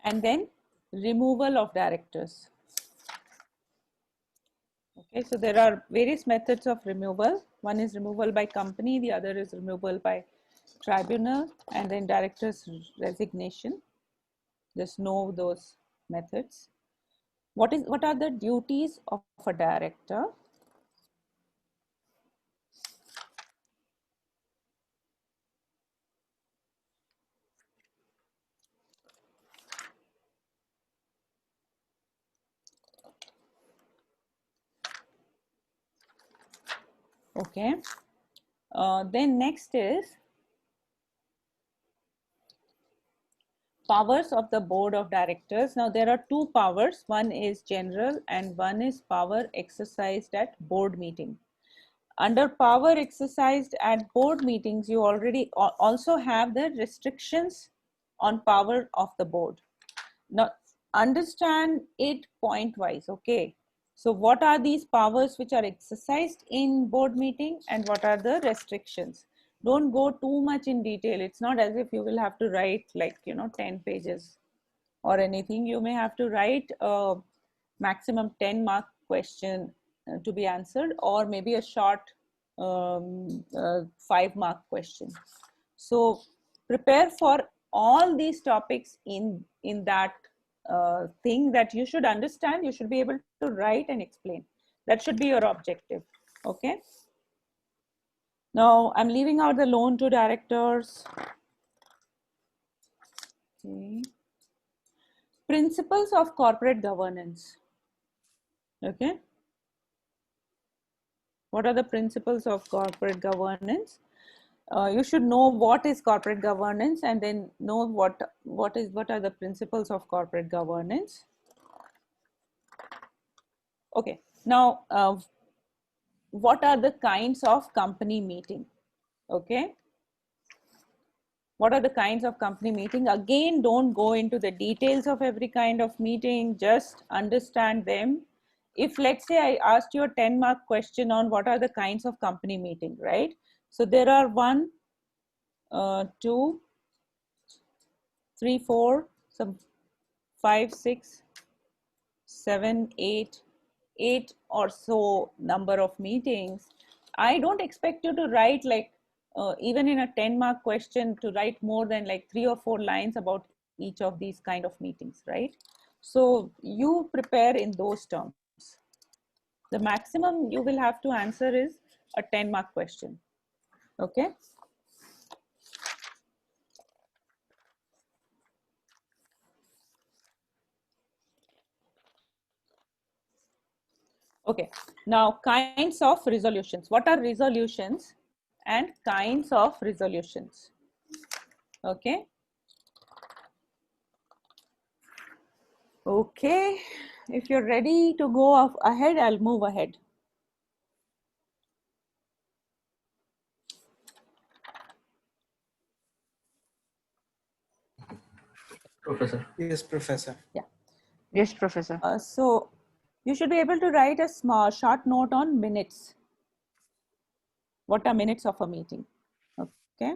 and then removal of directors. Okay, so there are various methods of removal. One is removal by company, the other is removal by tribunal, and then director's resignation. Just know those methods. What are the duties of a director? Okay, then next is powers of the board of directors. Now there are 2 powers, one is general and one is power exercised at board meeting. Under power exercised at board meetings, you already also have the restrictions on power of the board. Now understand it point wise. Okay, so what are these powers which are exercised in board meeting and what are the restrictions? Don't go too much in detail. It's not as if you will have to write like 10 pages or anything. You may have to write a maximum 10-mark question to be answered, or maybe a short 5-mark question. So prepare for all these topics in that thing that you should understand. You should be able to write and explain. That should be your objective. Okay, now I'm leaving out the loan to directors. Okay. Principles of corporate governance. Okay, what are the principles of corporate governance? You should know what is corporate governance, and then know what are the principles of corporate governance. Okay, now what are the kinds of company meeting? Okay, What are the kinds of company meeting? Again, don't go into the details of every kind of meeting, just understand them. If let's say I asked you a 10-mark question on what are the kinds of company meeting, right? So there are 1, 2, 3, 4, some 5, 6, 7, 8 or so number of meetings. I don't expect you to write like even in a 10-mark question to write more than like 3 or 4 lines about each of these kind of meetings, right? So you prepare in those terms. The maximum you will have to answer is a 10-mark question. Okay. Okay, now kinds of resolutions. What are resolutions and kinds of resolutions? Okay. Okay, if you're ready to go ahead, I'll move ahead. Professor. Yes, Professor. Yeah. Yes, Professor. So you should be able to write a small short note on minutes. What are minutes of a meeting? Okay.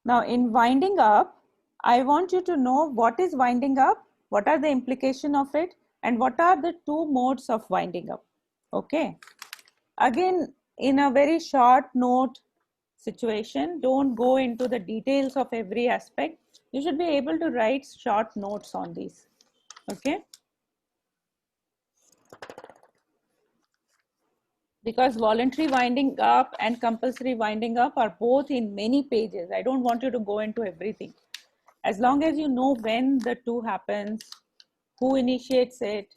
Now in winding up, I want you to know what is winding up, what are the implication of it, and what are the 2 modes of winding up. Okay. Again, in a very short note situation, don't go into the details of every aspect. You should be able to write short notes on these. Okay. Because voluntary winding up and compulsory winding up are both in many pages. I don't want you to go into everything. As long as you know when the 2 happens, who initiates it,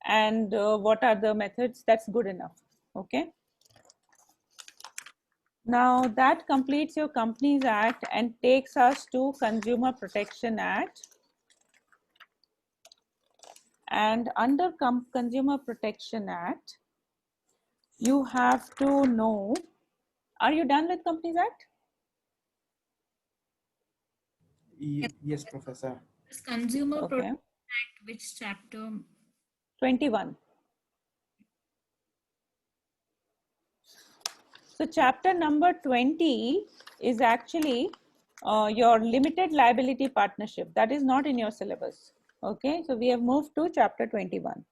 and what are the methods, that's good enough. Okay. Now that completes your Companies Act and takes us to Consumer Protection Act. And under Consumer Protection Act, you have to know, are you done with Companies Act? Yes, Professor. This Consumer Okay. Protection Act, which chapter? 21. So chapter number 20 is actually your limited liability partnership. That is not in your syllabus. Okay, so we have moved to chapter 21.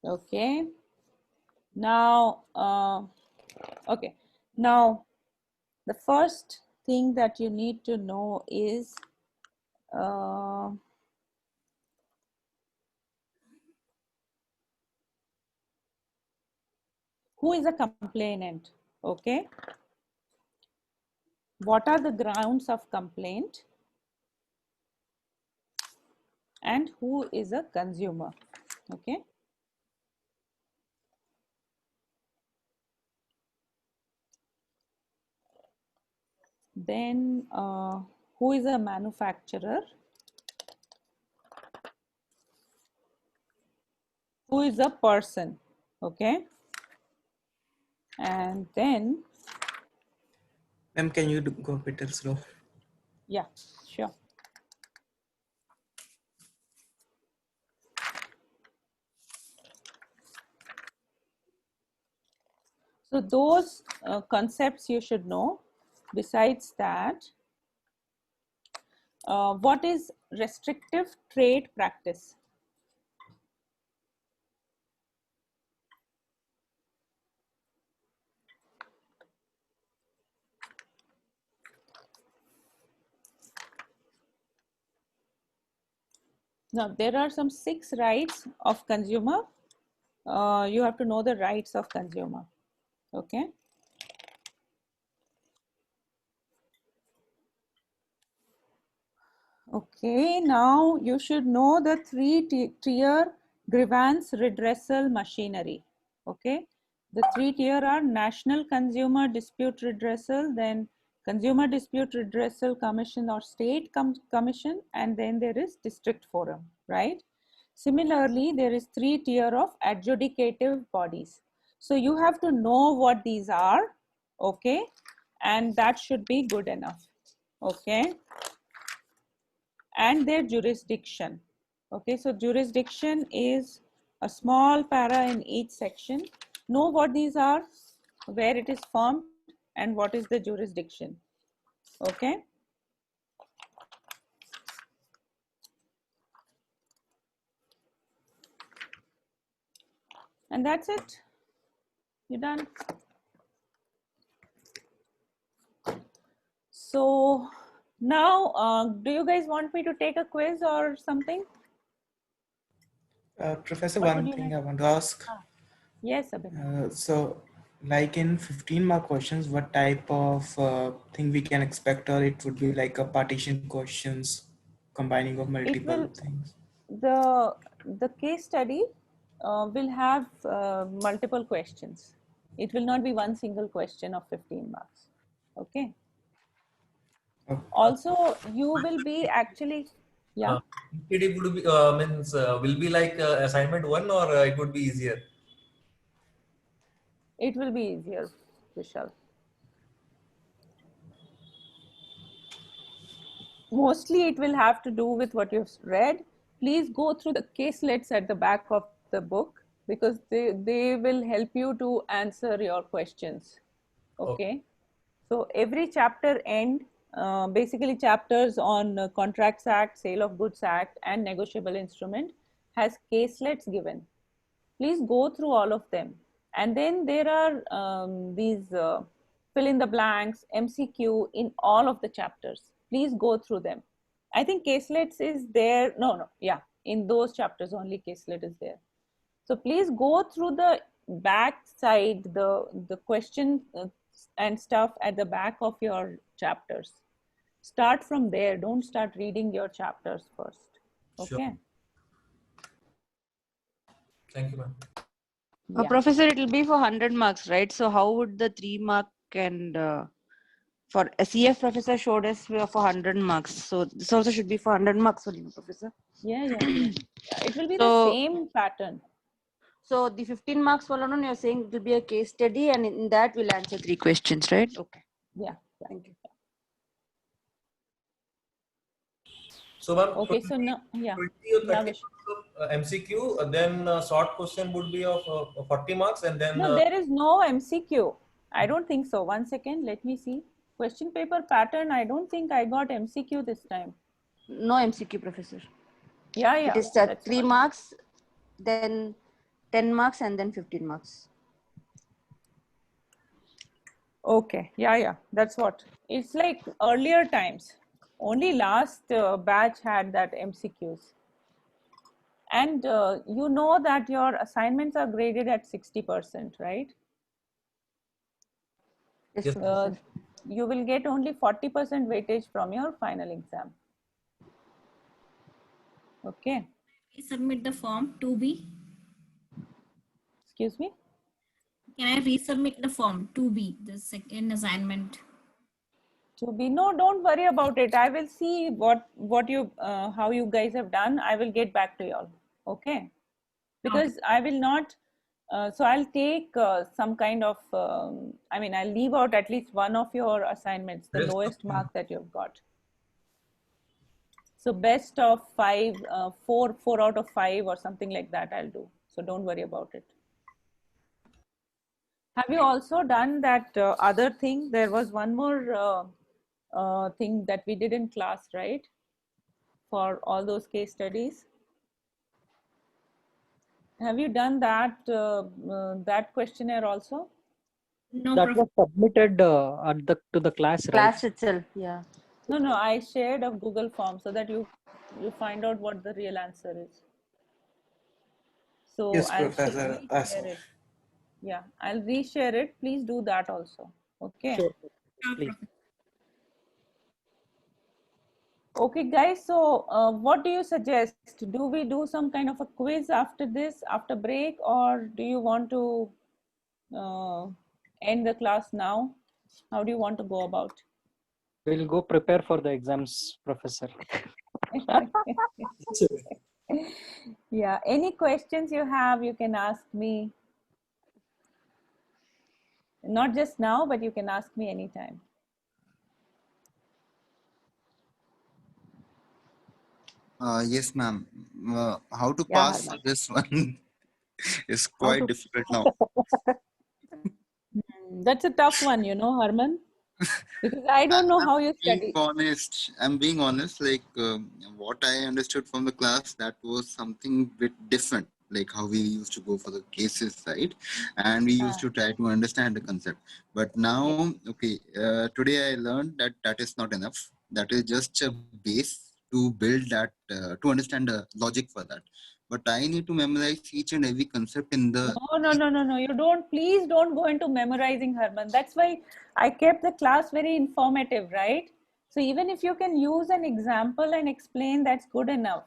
Okay, now, okay, now the first thing that you need to know is who is a complainant. Okay, what are the grounds of complaint, and who is a consumer. Okay. Then who is a manufacturer, who is a person. Okay. And then, Ma'am, can you go a bit slow? yeah, sure. So those concepts you should know. Besides that, what is restrictive trade practice? Now there are some 6 rights of consumer. You have to know the rights of consumer. Okay. Okay, now you should know the 3-tier grievance redressal machinery. Okay, the 3-tier are National Consumer Dispute Redressal, then Consumer Dispute Redressal Commission or State Commission, and then there is District Forum, right? Similarly, there is 3 tier of adjudicative bodies. So you have to know what these are, okay, and that should be good enough, okay, and their jurisdiction. Okay, so jurisdiction is a small para in each section. Know what these are, where it is formed, and what is the jurisdiction. Okay. And that's it. You're done. So now, do you guys want me to take a quiz or something? Professor, What would one you thing like? I want to ask. Yes, Abhinay. So, like in 15 mark questions, what type of thing we can expect, or it would be like a partition questions, combining of It multiple will, things? the case study will have multiple questions. It will not be one single question of 15 marks. Okay. Oh, Also, you will be actually, yeah, PPT would be means will be like assignment 1 or it would be easier. it will be easier, Vishal. Mostly it will have to do with what you've read. Please go through the caselets at the back of the book because they will help you to answer your questions. Okay. Okay. So every chapter end, basically chapters on Contracts Act, Sale of Goods Act, and Negotiable Instrument has caselets given. Please go through all of them. And then there are these fill in the blanks, MCQ in all of the chapters. Please go through them. I think caselets is there. No, yeah, in those chapters only caselet is there. So please go through the back side, the question and stuff at the back of your chapters. Start from there. Don't start reading your chapters first. Sure. Okay. Thank you, ma'am. Yeah. Professor, it will be for 100 marks, right? So how would the 3 mark and for a CF professor showed us for 100 marks. So this also should be for 100 marks only, Professor. Yeah. It will be the So, same pattern. so the 15 marks for London, you're saying it will be a case study, and in that we'll answer 3 questions, right? Okay. Yeah. Thank you. So, ma'am, Okay. So now, yeah. 20 or 30 Yeah, marks of MCQ, then short question would be of 40 marks, and then no, there is no MCQ. I don't think so. One second. Let me see. Question paper pattern. I don't think I got MCQ this time. No MCQ, Professor. Yeah. It is That's 3 what. marks, then 10 marks, and then 15 marks. Okay. Yeah. That's what. It's like earlier times. Only last batch had that MCQs. And you know that your assignments are graded at 60%, right? Yes, Yes. Professor. You will get only 40% weightage from your final exam. Okay. Submit the form 2B. Excuse me? Can I resubmit the form 2B, the second assignment? To be, no, don't worry about it. I will see what you how you guys have done. I will get back to y'all. Okay. Because I will not, so I'll take some kind of, I'll leave out at least one of your assignments, the Yes. lowest mark that you've got. So best of 5, 4 out of 5 or something like that I'll do. So don't worry about it. Have you also done that other thing? There was one more thing that we did in class, right? For all those case studies. Have you done that that questionnaire also? No, That was submitted to the class, right? Class itself, yeah. No, I shared a Google form so that you find out what the real answer is. So yes, I'll Professor. reshare it. Yeah, I'll reshare it. Please do that also. Okay. Sure, Sure, please. Professor. Okay, guys. So what do you suggest? Do we do some kind of a quiz after this, after break, or do you want to end the class now? How do you want to go about? We'll go prepare for the exams, Professor. Yeah, any questions you have, you can ask me. Not just now, but you can ask me anytime. Yes, ma'am. How to Yeah, pass Harman. this one is How quite to? difficult now. That's a tough one, Harman, because I don't know I'm how you being study. honest. I'm being honest. Like what I understood from the class, that was something bit different. Like how we used to go for the cases, right? And we used to try to understand the concept. But now, okay, today I learned that that is not enough. That is just a base to build that, to understand the logic for that. But I need to memorize each and every concept in the. No. You don't, please don't go into memorizing, Harman. That's why I kept the class very informative, right? So even if you can use an example and explain, that's good enough.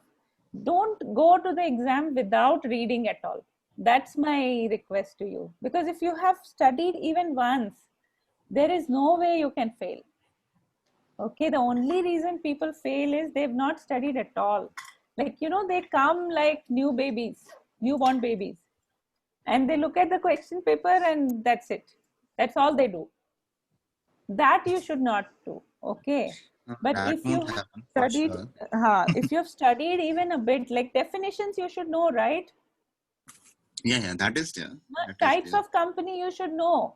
Don't go to the exam without reading at all. That's my request to you. Because if you have studied even once, there is no way you can fail. Okay, the only reason people fail is they've not studied at all. Like, they come like newborn babies, and they look at the question paper and that's it. That's all they do. That you should not do. Okay. But That if you won't have happen for studied, sure. if you have studied even a bit, like definitions, you should know, right? Yeah, that is there. That is Types there. of company, you should know.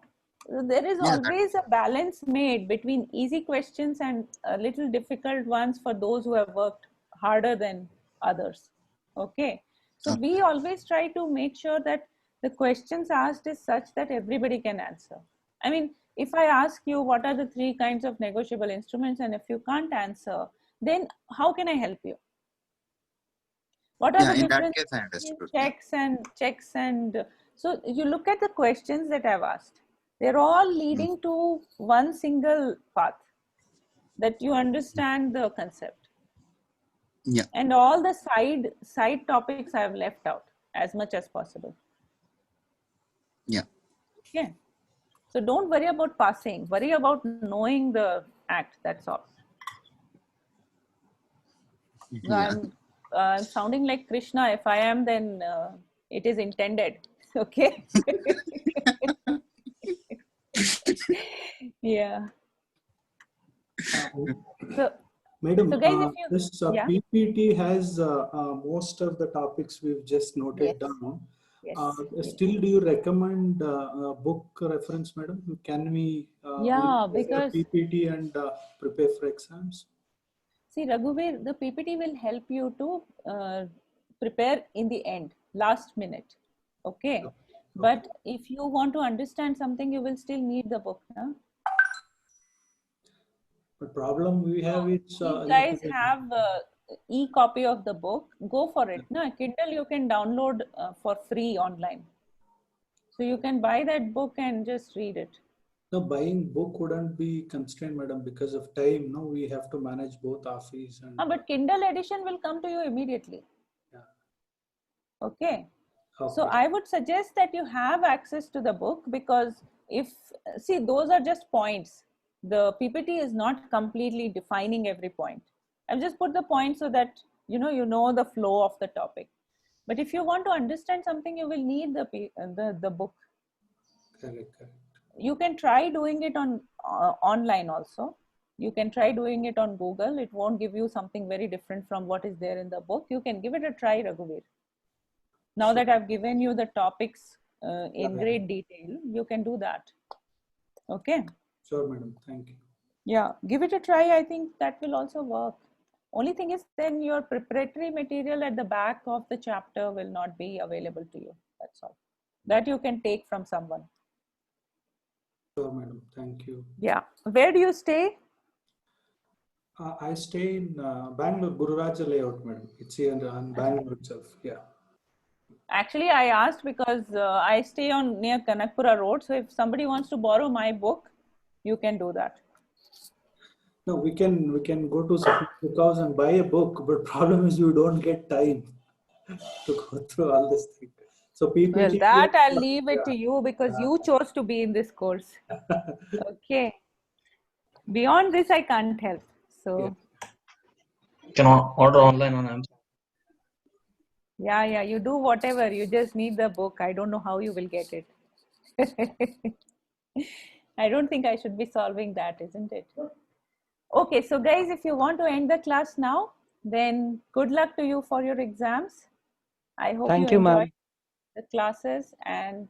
There is Yeah, that, always a balance made between easy questions and a little difficult ones for those who have worked harder than others. Okay. So we always try to make sure that the questions asked is such that everybody can answer. I mean, if I ask you what are the 3 kinds of negotiable instruments, and if you can't answer, then how can I help you? What are yeah, the in that differences case, I between understood. Yeah. checks and so you look at the questions that I've asked. They're all leading to one single path, that you understand the concept. Yeah. And all the side topics I have left out as much as possible. Yeah. Okay. So don't worry about passing. Worry about knowing the act. That's all. Yeah. I'm sounding like Krishna. If I am, then it is intended. Okay. Yeah. So, Madam, guys, if you, this yeah, PPT has most of the topics we've just noted yes, down. yes, Still, do you recommend a book reference, madam? Can we yeah, replace the because PPT and prepare for exams? see, Raghuveer, the PPT will help you to prepare in the end, last minute. Okay. But if you want to understand something, you will still need the book. Huh? The problem we have is You guys have e-copy of the book, go for it. No, Kindle you can download for free online. So you can buy that book and just read it. no, buying book wouldn't be constrained, madam, because of time. No, we have to manage both office and. But Kindle edition will come to you immediately. Yeah. Okay. Okay. So I would suggest that you have access to the book, because see, those are just points. The PPT is not completely defining every point. I've just put the points so that you know the flow of the topic. But if you want to understand something, you will need the book. Correct. You can try doing it on online also. You can try doing it on Google. It won't give you something very different from what is there in the book. You can give it a try, Raghuveer. Now that I've given you the topics in great detail, you can do that. Okay. Sure, madam. Thank you. Yeah, give it a try. I think that will also work. Only thing is, then your preparatory material at the back of the chapter will not be available to you. That's all. That you can take from someone. Sure, madam. Thank you. Yeah. Where do you stay? I stay in Bangalore, Gururaja layout, madam. It's here in Bangalore itself. Yeah. Actually, I asked because I stay on near Kanakpura Road. So if somebody wants to borrow my book, you can do that. No, we can go to Supreme Book House and buy a book, but problem is you don't get time to go through all this thing. So PPT. Well, that I'll leave it to you, because you chose to be in this course. Okay. Beyond this, I can't help. So You can order online on Amazon. Yeah, you do whatever. You just need the book. I don't know how you will get it. I don't think I should be solving that, isn't it? Okay, so guys, if you want to end the class now, then good luck to you for your exams. I hope Thank you you, ma'am. enjoyed the classes, and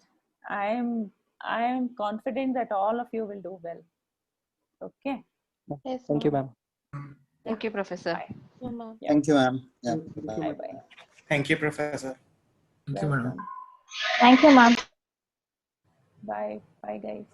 I am confident that all of you will do well. Okay. Yes, Thank you, ma'am. ma'am. Thank you, Professor. Bye. Yeah. Thank you, ma'am. Yeah. Bye bye. Thank you, Professor. Thank you, madam. Welcome. Thank you, ma'am. Bye. Bye, guys.